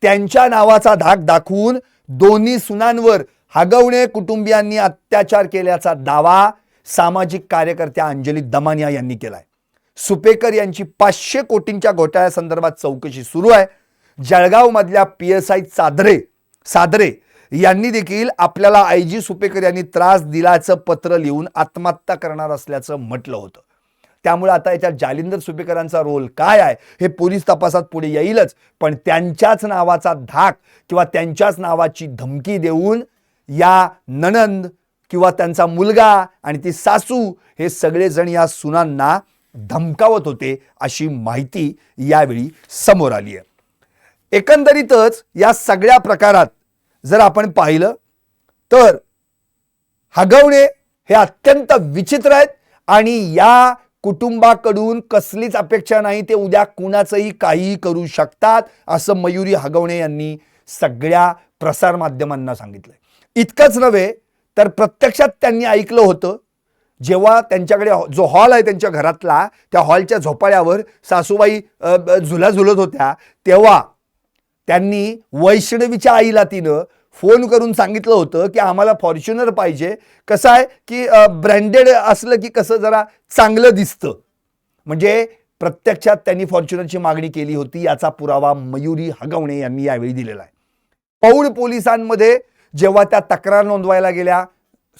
त्यांच्या नावाचा धाक दाखवून दोन्ही सुनांवर हगवणे कुटुंबियांनी अत्याचार केल्याचा दावा सामाजिक कार्यकर्त्या अंजली दमानिया यांनी केलाय. सुपेकर यांची 500 कोटींच्या घोटाळ्यासंदर्भात चौकशी सुरू आहे. जळगाव मधल्या PSI सादरे यांनी देखील आपल्याला आयजी सुपेकर यांनी त्रास दिल्याचं पत्र लिहून आत्महत्या करणार असल्याचं म्हटलं होतं. त्यामुळे आता याच्यात जालिंदर सुपेकरांचा रोल काय आहे हे पोलीस तपासात पुढे येईलच. पण त्यांच्याच नावाचा धाक किंवा त्यांच्याच नावाची धमकी देऊन या नणंद किंवा त्यांचा मुलगा आणि ती सासू हे सगळेजण या सुनांना धमकावत होते अशी माहिती यावेळी समोर आली आहे. एकंदरीतच या सगळ्या प्रकारात जर आपण पाहिलं तर हगवणे हे अत्यंत विचित्र आहेत आणि या कुटुंबाकडून कसलीच अपेक्षा नाही. ते उद्या कुणाचंही काही करू शकतात असं मयुरी हगवणे यांनी सगळ्या प्रसार माध्यमांना सांगितलंय. इतकंच नव्हे तर प्रत्यक्षात त्यांनी ऐकलं होतं जेव्हा त्यांच्याकडे जो हॉल आहे त्यांच्या घरातला, त्या हॉलच्या झोपाळ्यावर सासूबाई झुला झुलत होत्या तेव्हा त्यांनी वैष्णवीच्या आईला तिनं फोन करून सांगितलं होतं की आम्हाला फॉर्च्युनर पाहिजे. कसं आहे की ब्रँडेड असलं की कसं जरा चांगलं दिसतं. म्हणजे प्रत्यक्षात त्यांनी फॉर्च्युनरची मागणी केली होती याचा पुरावा मयुरी हगवणे यांनी यावेळी दिलेला आहे. पौड पोलिसांमध्ये जेव्हा त्या तक्रार नोंदवायला गेल्या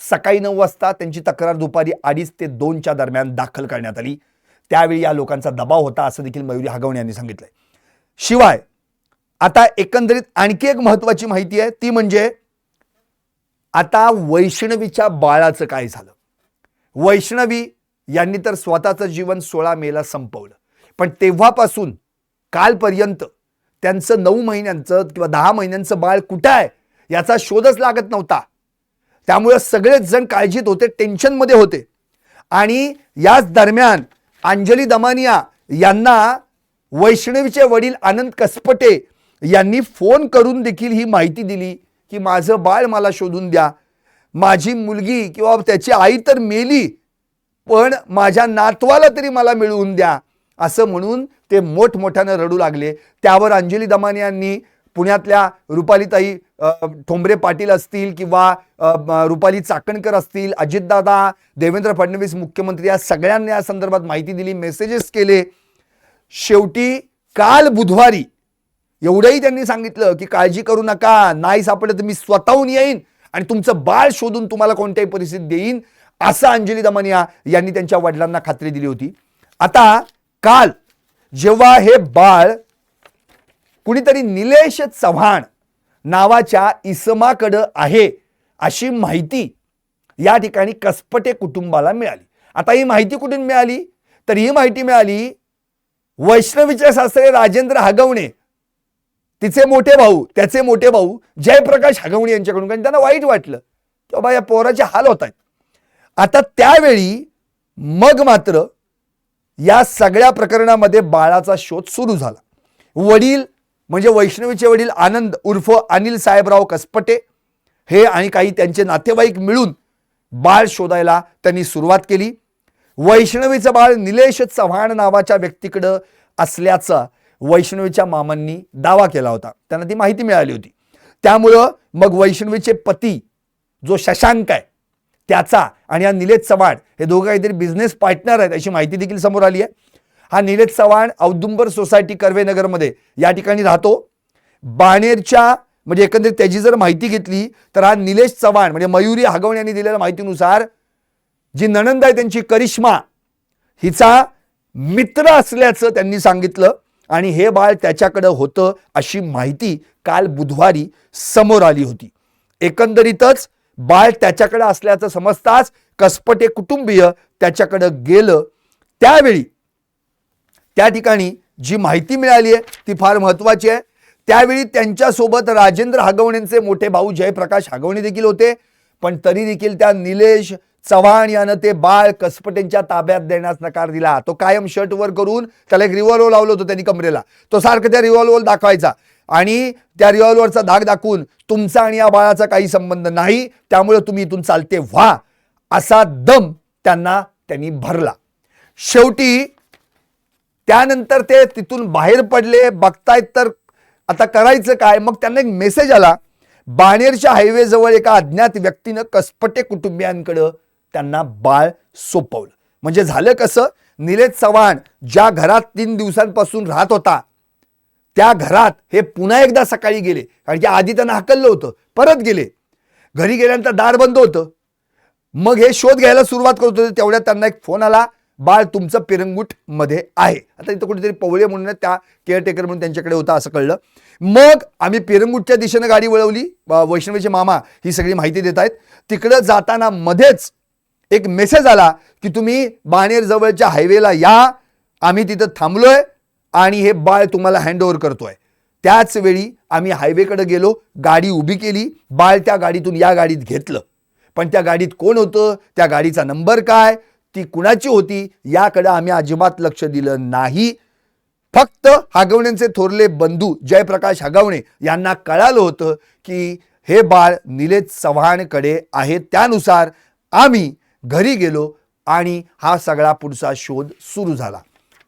सकाळी 9 वाजता त्यांची तक्रार दुपारी 2:30 ते 2च्या दरम्यान दाखल करण्यात आली. त्यावेळी या लोकांचा दबाव होता असं देखील मयुरी हगवणे यांनी सांगितलंय. शिवाय आता एकंदरीत आणखी एक महत्त्वाची माहिती आहे ती म्हणजे आता वैष्णवीच्या बाळाचं काय झालं. वैष्णवी यांनी तर स्वतःचं जीवन 16 मेला संपवलं, पण तेव्हापासून कालपर्यंत त्यांचं 9 महिन्यांचं किंवा 10 महिन्यांचं बाळ कुठं आहे याचा शोधच लागत नव्हता. त्यामुळे सगळेच जण काळजीत होते, टेन्शनमध्ये होते. आणि याच दरम्यान अंजली दमानिया यांना वैष्णवीचे वडील आनंद कसपटे यांनी फोन करून देखील ही माहिती दिली की माझं बाळ मला शोधून द्या, माझी मुलगी किंवा त्याची आई तर मेली पण माझ्या नातवाला तरी मला मिळवून द्या असं म्हणून ते मोठमोठ्यानं रडू लागले. त्यावर अंजली दमानिया यांनी पुण्यातल्या रुपालीताई ठोंबरे पाटील असतील किंवा रुपाली चाकणकर असतील, अजितदादा, देवेंद्र फडणवीस मुख्यमंत्री या सगळ्यांना या संदर्भात माहिती दिली, मेसेजेस केले. शेवटी काल बुधवारी एवढंही त्यांनी सांगितलं की काळजी करू नका, नाही सापडलं तर मी स्वतःहून येईन आणि तुमचं बाळ शोधून तुम्हाला कोणत्याही परिस्थितीत देईन असं अंजली दमानिया यांनी त्यांच्या वडिलांना खात्री दिली होती. आता काल जेव्हा हे बाळ कुणीतरी निलेश चव्हाण नावाच्या इसमाकडं आहे अशी माहिती या ठिकाणी कसपटे कुटुंबाला मिळाली. आता ही माहिती कुठून मिळाली तर ही माहिती मिळाली वैष्णवीचे सासरे राजेंद्र हगवणे, तिचे मोठे भाऊ, त्याचे मोठे भाऊ जयप्रकाश हगवणे यांच्याकडून. कारण त्यांना वाईट वाटलं की बाबा या पोराचे हाल होत आहेत. आता त्यावेळी मग मात्र या सगळ्या प्रकरणामध्ये बाळाचा शोध सुरू झाला. वडील म्हणजे वैष्णवीचे वडील आनंद उर्फ अनिल साहेबराव कसपटे हे आणि काही त्यांचे नातेवाईक मिळून बाळ शोधायला त्यांनी सुरुवात केली. वैष्णवीचं बाळ निलेश चव्हाण नावाच्या व्यक्तीकडे असल्याचा वैष्णवीच्या मामांनी दावा केला होता, त्यांना ती माहिती मिळाली होती. त्यामुळं मग वैष्णवीचे पती जो शशांक आहे त्याचा आणि हा निलेश चव्हाण हे दोघं काहीतरी बिझनेस पार्टनर आहेत अशी माहिती देखील समोर आली आहे. हा निलेश चव्हाण औदुंबर सोसायटी कर्वेनगरमध्ये या ठिकाणी राहतो. बाणेरच्या म्हणजे एकंदरीत त्याची जर माहिती घेतली तर हा निलेश चव्हाण म्हणजे मयुरी हगवणे यांनी दिलेल्या माहितीनुसार जी नणंद आहे त्यांची करिश्मा हिचा मित्र असल्याचं त्यांनी सांगितलं आणि हे बाळ त्याच्याकडे होतं अशी माहिती काल बुधवारी समोर आली होती. एकंदरीतच बाळ त्याच्याकडे असल्याचं समजताच कसपटे कुटुंबीय त्याच्याकडे गेलं. त्यावेळी त्या ठिकाणी जी माहिती मिळाली आहे ती फार महत्त्वाची आहे. त्यावेळी त्यांच्यासोबत राजेंद्र हगवणेंचे मोठे भाऊ जयप्रकाश हगवणे देखील होते, पण तरी देखील त्या निलेश चव्हाण यानं ते बाळ कसपटेंच्या ताब्यात देण्यास नकार दिला. तो कायम शर्टवर करून त्याला एक रिव्हॉल्वर लावलं होतं त्यांनी कमरेला, तो सारखं त्या रिव्हॉल्वर दाखवायचा आणि त्या रिव्हॉल्वरचा धाक दाखवून तुमचा आणि या बाळाचा काही संबंध नाही, त्यामुळे तुम्ही इथून चालते व्हा, असा दम त्यांनी भरला. शेवटी त्यानंतर ते तिथून बाहेर पडले. बघतायत तर आता करायचं काय. मग त्यांना एक मेसेज आला. बाणेरच्या हायवे जवळ एका अज्ञात व्यक्तीनं कसपटे कुटुंबियांकडे त्यांना बाळ सोपवलं. म्हणजे झालं कसं, निलेश चव्हाण ज्या घरात 3 दिवसांपासून राहत होता त्या घरात हे पुन्हा एकदा सकाळी गेले, कारण की आधी त्यांना हकललं होतं. परत गेले. घरी गेल्यानंतर दार बंद होतं. मग हे शोध घ्यायला सुरुवात करत होते. तेवढ्यात त्यांना एक फोन आला, बाळ तुमचं पिरंगुट मध्ये आहे. आता इथं कुठेतरी पवळे म्हणून त्या केअरटेकर म्हणून त्यांच्याकडे होता असं कळलं. मग आम्ही पिरंगुटच्या दिशेने गाडी वळवली. वैष्णवीचे मामा ही सगळी माहिती देत आहेत. तिकडं जाताना मध्येच एक मेसेज आला की तुम्ही बाणेर जवळच्या हायवेला या, आम्ही तिथं थांबलोय आणि हे बाळ तुम्हाला हँडओव्हर करतोय. त्याच वेळी आम्ही हायवेकडे गेलो, गाडी उभी केली, बाळ त्या गाडीतून या गाडीत घेतलं. पण त्या गाडीत कोण होतं, त्या गाडीचा नंबर काय, ती कुणाची होती, याकडे आम्ही अजिबात लक्ष दिलं नाही. फक्त हगवणेंचे थोरले बंधू जयप्रकाश हगवणे यांना कळालं होतं की हे बाळ निलेश चव्हाणकडे आहे. त्यानुसार आम्ही घरी गेलो आणि हा सगळा पुढचा शोध सुरू झाला.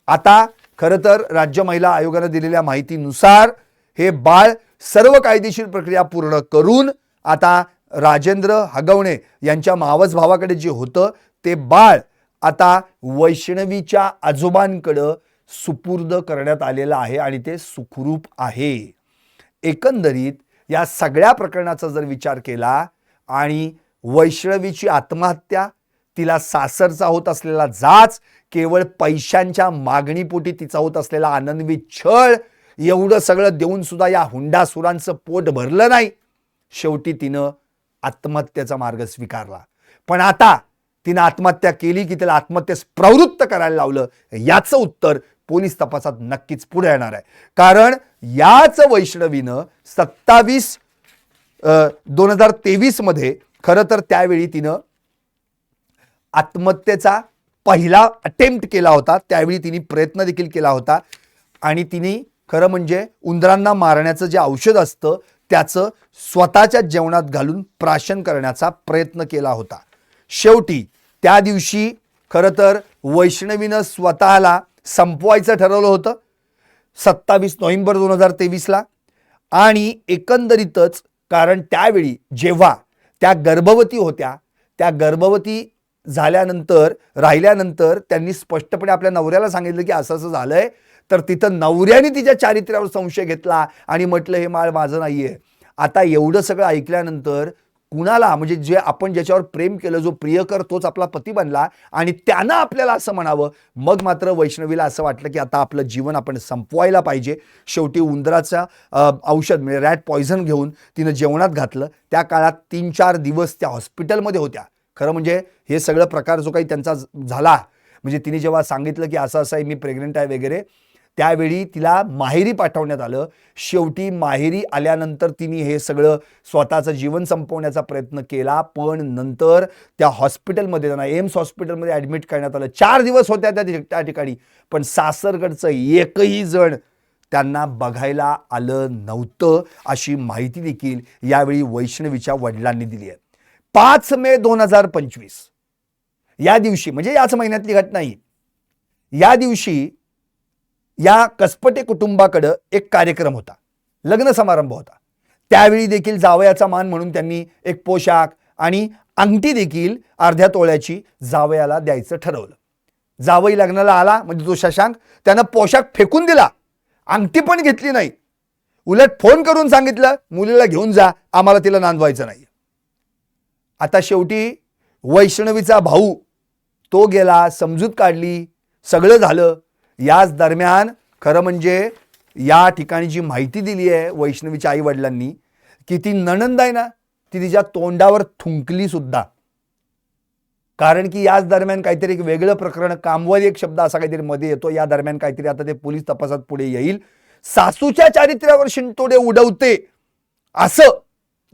आता खरं तर राज्य महिला आयोगाने दिलेल्या माहितीनुसार हे बाळ सर्व कायदेशीर प्रक्रिया पूर्ण करून आता राजेंद्र हगवणे यांच्या मावस भावाकडे जे होतं ते बाळ आता वैष्णवीच्या आजोबांकडे सुपूर्द करण्यात आलेलं आहे आणि ते सुखरूप आहे. एकंदरीत या सगळ्या प्रकरणाचा जर विचार केला आणि वैष्णवीची आत्महत्या, तिला सासरचा होत असलेला जाच, केवळ पैशांच्या मागणीपोटी तिचा होत असलेला आनंदवी छळ, एवढं सगळं देऊन सुद्धा या हुंडासुरांचं पोट भरलं नाही. शेवटी तिनं आत्महत्येचा मार्ग स्वीकारला. पण आता तिनं आत्महत्या केली की तिला आत्महत्येस प्रवृत्त करायला लावलं, याचं उत्तर पोलीस तपासात नक्कीच पुढे येणार आहे. कारण याच वैष्णवीनं 27/2023 मध्ये खरं तर त्यावेळी तिनं आत्महत्येचा पहिला अटेम्प्ट केला होता. त्यावेळी तिने प्रयत्न देखील केला होता आणि तिने खरं म्हणजे उंदरांना मारण्याचं जे औषध असतं त्याचं स्वतःच्या जेवणात घालून प्राशन करण्याचा प्रयत्न केला होता. शेवटी त्या दिवशी खरं तर वैष्णवीनं स्वतःला संपवायचं ठरवलं होतं 27 नोव्हेंबर 2023ला. आणि एकंदरीतच कारण त्यावेळी जेव्हा त्या गर्भवती होत्या, त्या गर्भवती झाल्यानंतर राहिल्यानंतर त्यांनी स्पष्टपणे आपल्या नवऱ्याला सांगितलं की असं असं झालंय. तर तिथं नवऱ्याने तिच्या चारित्र्यावर संशय घेतला आणि म्हटलं हे बाळ माझं नाहीये. आता एवढं सगळं ऐकल्यानंतर कुणाला, म्हणजे जे आपण ज्याच्यावर प्रेम केलं, जो प्रियकर तोच आपला पती बनला आणि त्यानं आपल्याला असं म्हणावं, मग मात्र वैष्णवीला असं वाटलं की आता आपलं जीवन आपण संपवायला पाहिजे. शेवटी उंदराचं औषध म्हणजे रॅट पॉइझन घेऊन तिनं जेवणात घातलं. त्या काळात 3-4 दिवस त्या हॉस्पिटलमध्ये होत्या. खरं म्हणजे हे सगळं प्रकार जो काही त्यांचा झाला, म्हणजे तिने जेव्हा सांगितलं की असं असं आहे, मी प्रेग्नंट आहे वगैरे, त्यावेळी तिला माहेरी पाठवण्यात आलं. शेवटी माहेरी आल्यानंतर तिने हे सगळं स्वतःचं जीवन संपवण्याचा प्रयत्न केला. पण नंतर त्या हॉस्पिटलमध्ये, त्यांना एम्स हॉस्पिटलमध्ये ॲडमिट करण्यात आलं. 4 दिवस होत्या त्या ठिकाणी. पण सासरकडचं एकही जण त्यांना बघायला आलं नव्हतं, अशी माहिती देखील यावेळी वैष्णवीच्या वडिलांनी दिली आहे. 5 मे 2025 या दिवशी, म्हणजे याच महिन्यातली घटना ही, या दिवशी या कसपटे कुटुंबाकडे एक कार्यक्रम होता, लग्न समारंभ होता. त्यावेळी देखील जावयाचा मान म्हणून त्यांनी एक पोशाख आणि अंगठी देखील अर्ध्या तोळ्याची जावयाला द्यायचं ठरवलं. जावई लग्नाला आला म्हणजे जो शशांक, त्यानं पोशाख फेकून दिला, अंगठी पण घेतली नाही. उलट फोन करून सांगितलं मुलीला घेऊन जा, आम्हाला तिला नांदवायचं नाही. आता शेवटी वैष्णवीचा भाऊ तो गेला, समजूत काढली, सगळं झालं. याच दरम्यान खरं म्हणजे या ठिकाणी जी माहिती दिली आहे वैष्णवीच्या आई वडिलांनी की ती नणंद आहे ना, ती तिच्या तोंडावर थुंकली सुद्धा. कारण की याच दरम्यान काहीतरी एक वेगळं प्रकरण, कामवाली एक शब्द असा काहीतरी मध्ये येतो. या दरम्यान काहीतरी आता ते पोलीस तपासात पुढे येईल. सासूच्या चारित्र्यावर शिंतोडे उडवते असं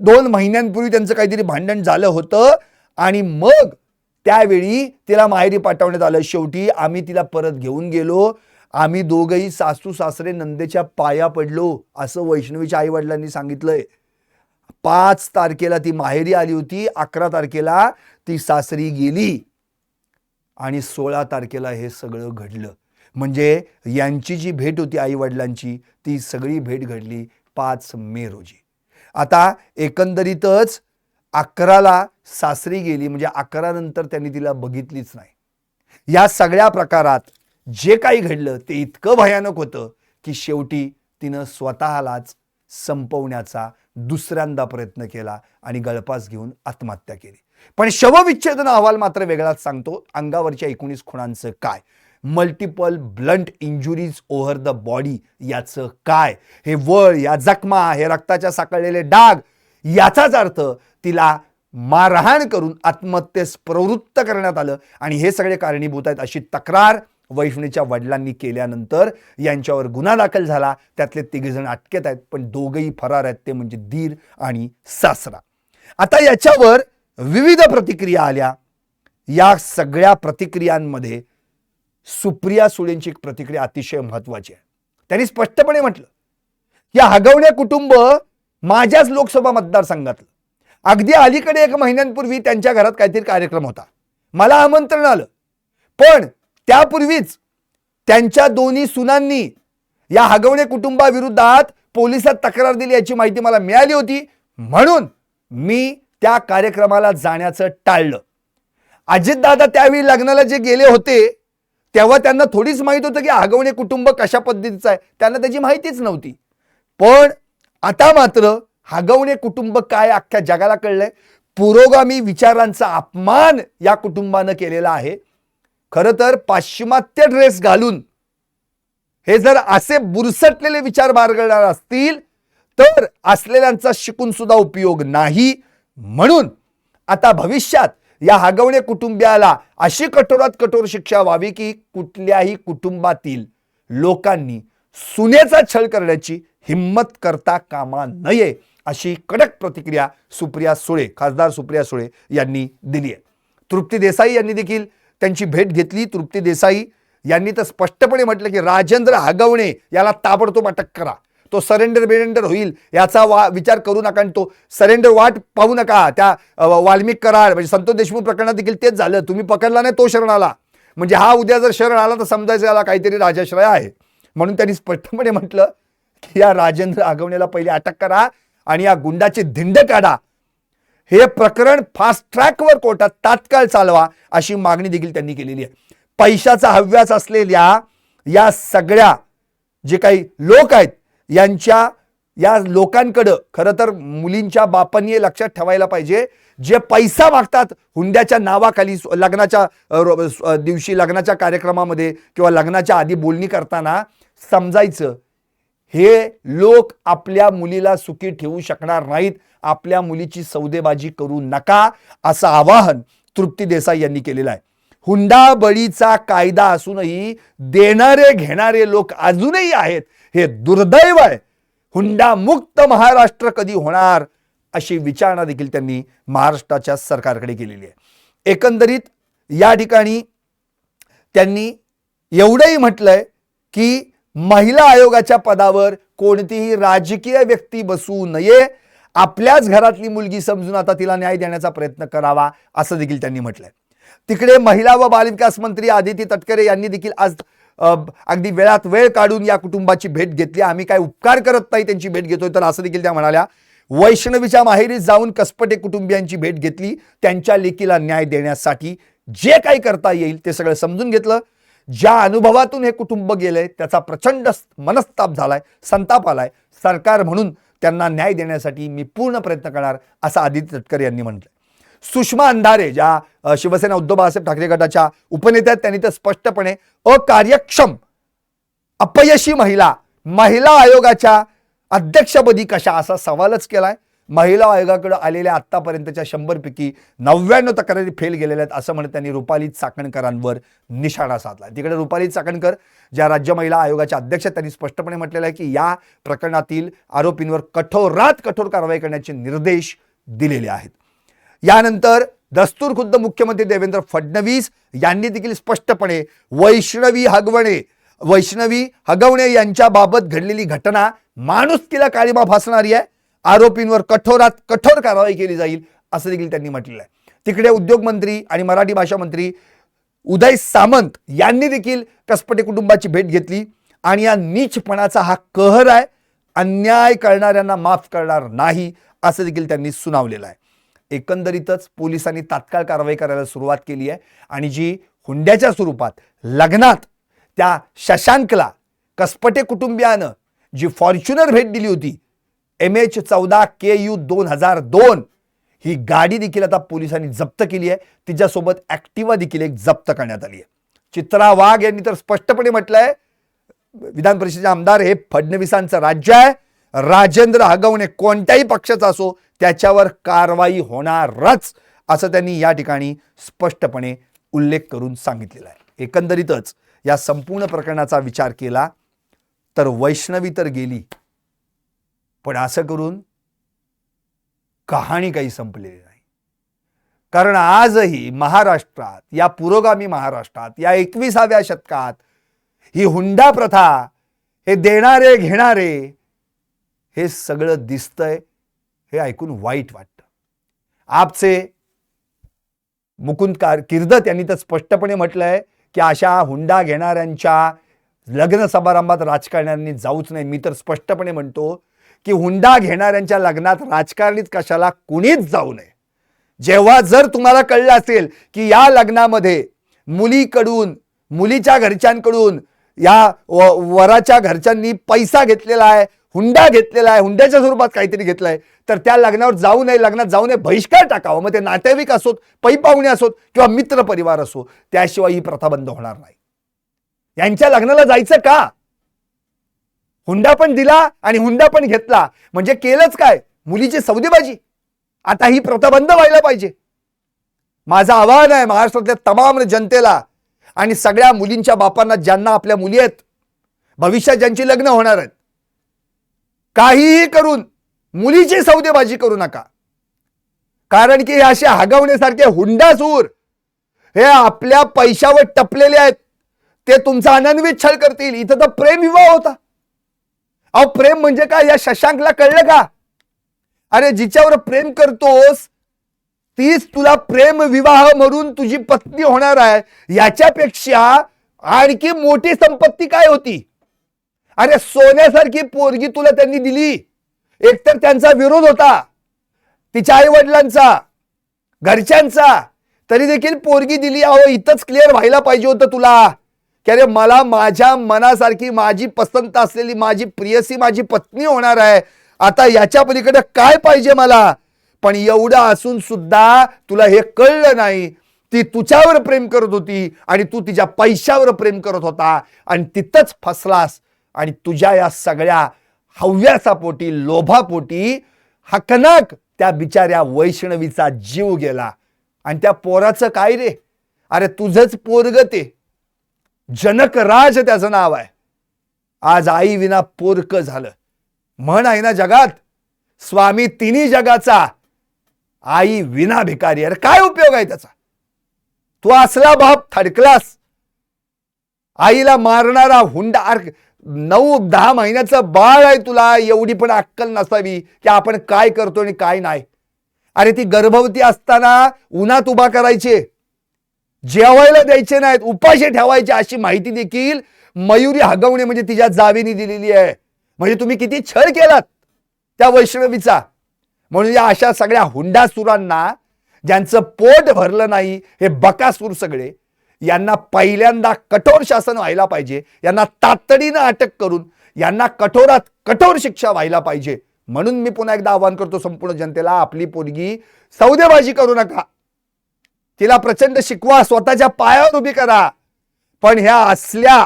2 महिन्यांपूर्वी त्यांचं काहीतरी भांडण झालं होतं आणि मग त्यावेळी तिला माहेरी पाठवण्यात आलं. शेवटी आम्ही तिला परत घेऊन गेलो आम्ही दोघंही सासू सासरे नंदेच्या पाया पडलो असं वैष्णवीच्या आई वडिलांनी सांगितलंय. 5 तारखेला ती माहेरी आली होती, 11 तारखेला ती सासरी गेली आणि 16 तारखेला हे सगळं घडलं. म्हणजे यांची जी भेट होती आई वडिलांची ती सगळी भेट घडली 5 मे रोजी. आता एकंदरीतच 11ला सासरी गेली, म्हणजे 11 नंतर त्यांनी तिला बघितलीच नाही. या सगळ्या प्रकारात जे काही घडलं ते इतकं भयानक होतं की शेवटी तिनं स्वतःलाच संपवण्याचा दुसऱ्यांदा प्रयत्न केला आणि गळफास घेऊन आत्महत्या केली. पण शवविच्छेदन अहवाल मात्र वेगळाच सांगतो. अंगावरच्या 19 खुणांचं काय, multiple blunt injuries over the body याचं काय, हे वळ, या जखमा, हे रक्ताच्या साकळलेले डाग, याचाच अर्थ तिला मारहाण करून आत्महत्येस प्रवृत्त करण्यात आलं आणि हे सगळे कारणीभूत आहेत अशी तक्रार वैष्णवीच्या वडिलांनी केल्यानंतर यांच्यावर गुन्हा दाखल झाला. त्यातले 3 जण अटकेत आहेत, पण दोघंही फरार आहेत, ते म्हणजे दीर आणि सासरा. आता याच्यावर विविध प्रतिक्रिया आल्या. या सगळ्या प्रतिक्रियांमध्ये सुप्रिया सुळेंची एक प्रतिक्रिया अतिशय महत्वाची आहे. त्यांनी स्पष्टपणे म्हटलं, या हगवणे कुटुंब माझ्याच लोकसभा मतदारसंघातलं. अगदी अलीकडे 1 महिन्यांपूर्वी त्यांच्या घरात काहीतरी कार्यक्रम होता, मला आमंत्रण आलं, पण त्यापूर्वीच त्यांच्या दोन्ही सुनांनी या हगवणे कुटुंबाविरोधात पोलिसात तक्रार दिली याची माहिती मला मिळाली होती, म्हणून मी त्या कार्यक्रमाला जाण्याचं टाळलं. अजितदादा त्यावेळी लग्नाला जे गेले होते तेव्हा त्यांना थोडीच माहित होतं की हगवणे कुटुंब कशा पद्धतीचं आहे, त्यांना त्याची माहितीच नव्हती. पण आता मात्र हगवणे कुटुंब काय अख्ख्या जगाला कळलंय. पुरोगामी विचारांचा अपमान या कुटुंबानं केलेला आहे. खरं तर पाश्चिमात्य ड्रेस घालून हे जर असे बुरसटलेले विचार बाळगणार असतील तर असलेल्यांचा शिकून सुद्धा उपयोग नाही. म्हणून आता भविष्यात या हगवणे कुटुंबियाला अशी कठोरात कठोर शिक्षा व्हावी की कुठल्याही कुटुंबातील लोकांनी सुनेचा छळ करण्याची हिम्मत करता कामा नये, अशी कडक प्रतिक्रिया सुप्रिया सुळे, खासदार सुप्रिया सुळे यांनी दिली आहे. तृप्ती देसाई यांनी देखील त्यांची भेट घेतली. तृप्ती देसाई यांनी तर स्पष्टपणे म्हटलं की राजेंद्र हगवणे याला ताबडतोब अटक करा, तो सरेंडर होईल याचा विचार करू नका आणि तो सरेंडर वाट पाहू नका. त्या वाल्मिक कराड म्हणजे संतोष देशमुख प्रकरणात देखील तेच झालं, तुम्ही पकडला नाही तो शरण आला, म्हणजे हा उद्या जर शरण आला तर समजायचं याला काहीतरी राजाश्रय आहे. म्हणून त्यांनी स्पष्टपणे म्हटलं की या राजेंद्र हगवणेला पहिले अटक करा आणि या गुंडाचे धिंड काढा, हे प्रकरण फास्ट ट्रॅकवर कोर्टात तात्काळ चालवा, अशी मागणी देखील त्यांनी केलेली आहे. पैशाचा हव्यास असलेल्या या सगळ्या जे काही लोक आहेत या लोकांकडं खरं तर मुलींच्या बापांनी हे लक्षात ठेवायला पाहिजे, जे पैसा मागतात हुंड्याच्या नावाखाली लग्नाच्या दिवशी, लग्नाच्या कार्यक्रमामध्ये किंवा लग्नाच्या आधी बोलणी करताना समजायचं हे लोक आपल्या मुलीला सुखी ठेवू शकणार नाहीत, आपल्या मुलीची सौदेबाजी करू नका, असं आवाहन तृप्ती देसाई यांनी केलेलं आहे. हुंडाबळीचा कायदा असूनही देणारे घेणारे लोक अजूनही आहेत, हे दुर्दैव आहे. हुंडा मुक्त महाराष्ट्र कधी होणार, अशी विचारणा देखील त्यांनी महाराष्ट्राच्या सरकारकडे केलेली आहे. एकंदरीत या ठिकाणी त्यांनी एवढंही म्हटलंय की महिला आयोगाच्या पदावर कोणतीही राजकीय व्यक्ती बसू नये, आपल्याच घरातली मुलगी समजून आता तिला न्याय देण्याचा प्रयत्न करावा, असं देखील त्यांनी म्हटलंय. तिकडे महिला व बालविकास मंत्री आदिती तटकरे यांनी देखील आज अगदी वेळात वेळ काढून या कुटुंबाची भेट घेतली. आम्ही काय उपकार करत नाही त्यांची भेट घेतोय तर असं देखील त्या म्हणाल्या. वैष्णवीच्या माहेरी जाऊन कसपटे कुटुंबियांची भेट घेतली, त्यांच्या लेकीला न्याय देण्यासाठी जे काही करता येईल ते सगळं समजून घेतलं. ज्या अनुभवातून हे कुटुंब गेलंय त्याचा प्रचंड मनस्ताप झालाय, संताप आलाय. सरकार म्हणून त्यांना न्याय देण्यासाठी मी पूर्ण प्रयत्न करणार, असं आदिती तटकरे यांनी म्हटलं. सुषमा अंधारे ज्या शिवसेना उद्धव बाळासाहेब ठाकरे गटाच्या उपनेत्या आहेत, त्यांनी तर स्पष्टपणे अकार्यक्षम अपयशी महिला आयोगाच्या अध्यक्षपदी कशा, असा सवालच केलाय. महिला आयोगाकडे आलेल्या आतापर्यंतच्या 100 पैकी 99 तक्रारी फेल गेलेल्या आहेत, असं म्हणत त्यांनी रुपाली चाकणकरांवर निशाणा साधला. तिकडे रुपाली चाकणकर ज्या राज्य महिला आयोगाच्या अध्यक्ष, त्यांनी स्पष्टपणे म्हटलेलं आहे की या प्रकरणातील आरोपींवर कठोरात कठोर कारवाई करण्याचे निर्देश दिलेले आहेत. यानंतर दस्तूर खुद्द मुख्यमंत्री देवेंद्र फडणवीस यांनी देखील स्पष्टपणे वैष्णवी हगवणे वैष्णवी हगवणे यांच्या बाबत घडलेली घटना माणुसकीला काळिमा फासणारी आहे. आरोपींवर कठोरात कठोर कारवाई केली जाईल असं देखील त्यांनी म्हटलेलं आहे. तिकडे उद्योग मंत्री आणि मराठी भाषा मंत्री उदय सामंत यांनी देखील कसपटे कुटुंबाची भेट घेतली आणि या नीचपणाचा हा कहर आहे, अन्याय करणाऱ्यांना माफ करणार नाही असं देखील त्यांनी सुनावलेलं आहे. एकंदरीतच पोलिसांनी तात्काळ कारवाई करायला सुरुवात केली आहे आणि जी हुंड्याच्या स्वरूपात लग्नात त्या शशांकला कसपटे कुटुंबियानं जी फॉर्च्युनर भेट दिली होती MH14 KU 2002 ही गाडी देखील आता पोलिसांनी जप्त केली आहे. तिच्यासोबत ॲक्टिवा देखील एक जप्त करण्यात आली आहे. चित्रा वाघ यांनी तर स्पष्टपणे म्हटलंय विधान परिषदेचे आमदार हे फडणवीसांचं राज्य आहे. राजेंद्र हगवणे कोणत्याही पक्षाचा असो त्याच्यावर कारवाई होणारच असं त्यांनी या ठिकाणी स्पष्टपणे उल्लेख करून सांगितलेला आहे. एकंदरीतच या संपूर्ण प्रकरणाचा विचार केला तर वैष्णवी तर गेली, पण असं करून कहाणी काही संपलेली नाही. कारण आजही महाराष्ट्रात, या पुरोगामी महाराष्ट्रात, या 21व्या शतकात ही हुंडा प्रथा, हे देणारे घेणारे, हे सगळं दिसतंय. हे ऐकून वाईट वाटतं. आपचे मुकुंद किर्दत यांनी तर स्पष्टपणे म्हटलंय की अशा हुंडा घेणाऱ्यांच्या लग्न समारंभात राजकारण्यांनी जाऊच नाही. मी तर स्पष्टपणे म्हणतो की हुंडा घेणाऱ्यांच्या लग्नात राजकारणीच कशाला, कुणीच जाऊ नये. जेव्हा जर तुम्हाला कळलं असेल की या लग्नामध्ये मुलीकडून, मुलीच्या घरच्यांकडून या वराच्या घरच्यांनी पैसा घेतलेला आहे, हुंडा घेतलेला आहे, हुंड्याच्या स्वरूपात काहीतरी घेतलंय, तर त्या लग्नावर जाऊ नये, लग्नात जाऊ नये, बहिष्कार टाकावा. मग ते नातेवाईक असोत, पै पाहुणे असोत किंवा मित्र परिवार असो, त्याशिवाय ही प्रथा बंद होणार नाही. यांच्या लग्नाला जायचं का? हुंडा पण दिला आणि हुंडा पण घेतला म्हणजे केलंच काय? मुलीची सौदेबाजी. आता ही प्रथा बंद व्हायला पाहिजे. माझं आवाहन आहे महाराष्ट्रातल्या तमाम जनतेला आणि सगळ्या मुलींच्या बापांना, ज्यांना आपल्या मुली आहेत, भविष्यात ज्यांची लग्न होणार आहेत, काहीही करून मुलीची सौदेबाजी करू नका. कारण की असे हगवण्यासारखे हुंडासूर हे आपल्या पैशावर टपलेले आहेत. ते तुमचा अनन्वित छळ करतील. इथं तर प्रेम विवाह होता. अहो प्रेम म्हणजे काय या शशांकला कळलं का? अरे जिच्यावर प्रेम करतोस तीच तुला प्रेम विवाह म्हणून तुझी पत्नी होणार आहे. याच्यापेक्षा आणखी मोठी संपत्ती काय होती? अरे सोन्यासारखी पोरगी तुला त्यांनी दिली. एकतर त्यांचा विरोध होता, तिच्या आई वडिलांचा, घरच्यांचा, तरी देखील पोरगी दिली. अहो इथंच क्लिअर व्हायला पाहिजे होतं तुला की अरे मला माझ्या मनासारखी, माझी पसंत असलेली, माझी प्रियसी, माझी पत्नी होणार आहे. आता याच्या पलीकडे काय पाहिजे मला? पण एवढं असून सुद्धा तुला हे कळलं नाही. ती तुझ्यावर प्रेम करत होती आणि तू तिच्या पैशावर प्रेम करत होता आणि तिथंच फसलास. आणि तुझ्या या सगळ्या हव्यासापोटी, लोभापोटी हकनाक त्या बिचाऱ्या वैष्णवीचा जीव गेला. आणि त्या पोराचं काय रे? अरे तुझंच पोरग ते, जनकराज त्याचं नाव आहे. आज आई विना पोरक झालं. म्हण आहे ना जगात, स्वामी तिन्ही जगाचा, आई विना भिकारी. अरे काय उपयोग आहे त्याचा? तू असला बाप थडकलास. आईला मारणारा हुंडा. 9-10 महिन्याचं बाळ आहे तुला, एवढी पण अक्कल नसावी की आपण काय करतो आणि काय नाही. अरे ती गर्भवती असताना उन्हात उभा करायचे, जेवायला द्यायचे नाहीत, उपाशी ठेवायचे, अशी माहिती देखील मयुरी हगवणे म्हणजे तिच्या जावेनी दिलेली आहे. म्हणजे तुम्ही किती छळ केलात त्या वैष्णवीचा. म्हणून या अशा सगळ्या हुंडासुरांना, ज्यांचं पोट भरलं नाही, हे बकासूर सगळे, यांना पहिल्यांदा कठोर शासन व्हायला पाहिजे. यांना तातडीनं अटक करून यांना कठोरात कठोर शिक्षा व्हायला पाहिजे. म्हणून मी पुन्हा एकदा आवाहन करतो संपूर्ण जनतेला, आपली पोरगी सौदेबाजी करू नका. तिला प्रचंड शिकवा, स्वतःच्या पायावर उभी करा. पण ह्या असल्या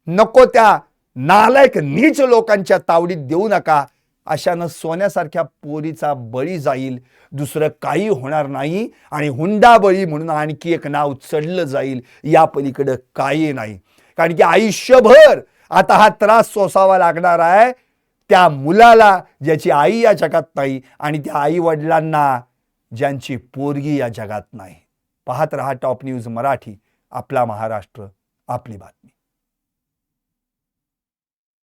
नको त्या नालायक नीच लोकांच्या तावडीत देऊ नका. अशानं सोन्यासारख्या पोरीचा बळी जाईल, दुसरं काही होणार नाही. आणि हुंडा बळी म्हणून आणखी एक नाव चढलं जाईल, या पलीकडं काही नाही. कारण की आयुष्यभर आता हा त्रास सोसावा लागणार आहे त्या मुलाला, ज्याची आई या जगात नाही, आणि त्या आई वडिलांना ज्यांची पोरगी या जगात नाही. पाहत रहा टॉप न्यूज मराठी. आपला महाराष्ट्र, आपली बातमी.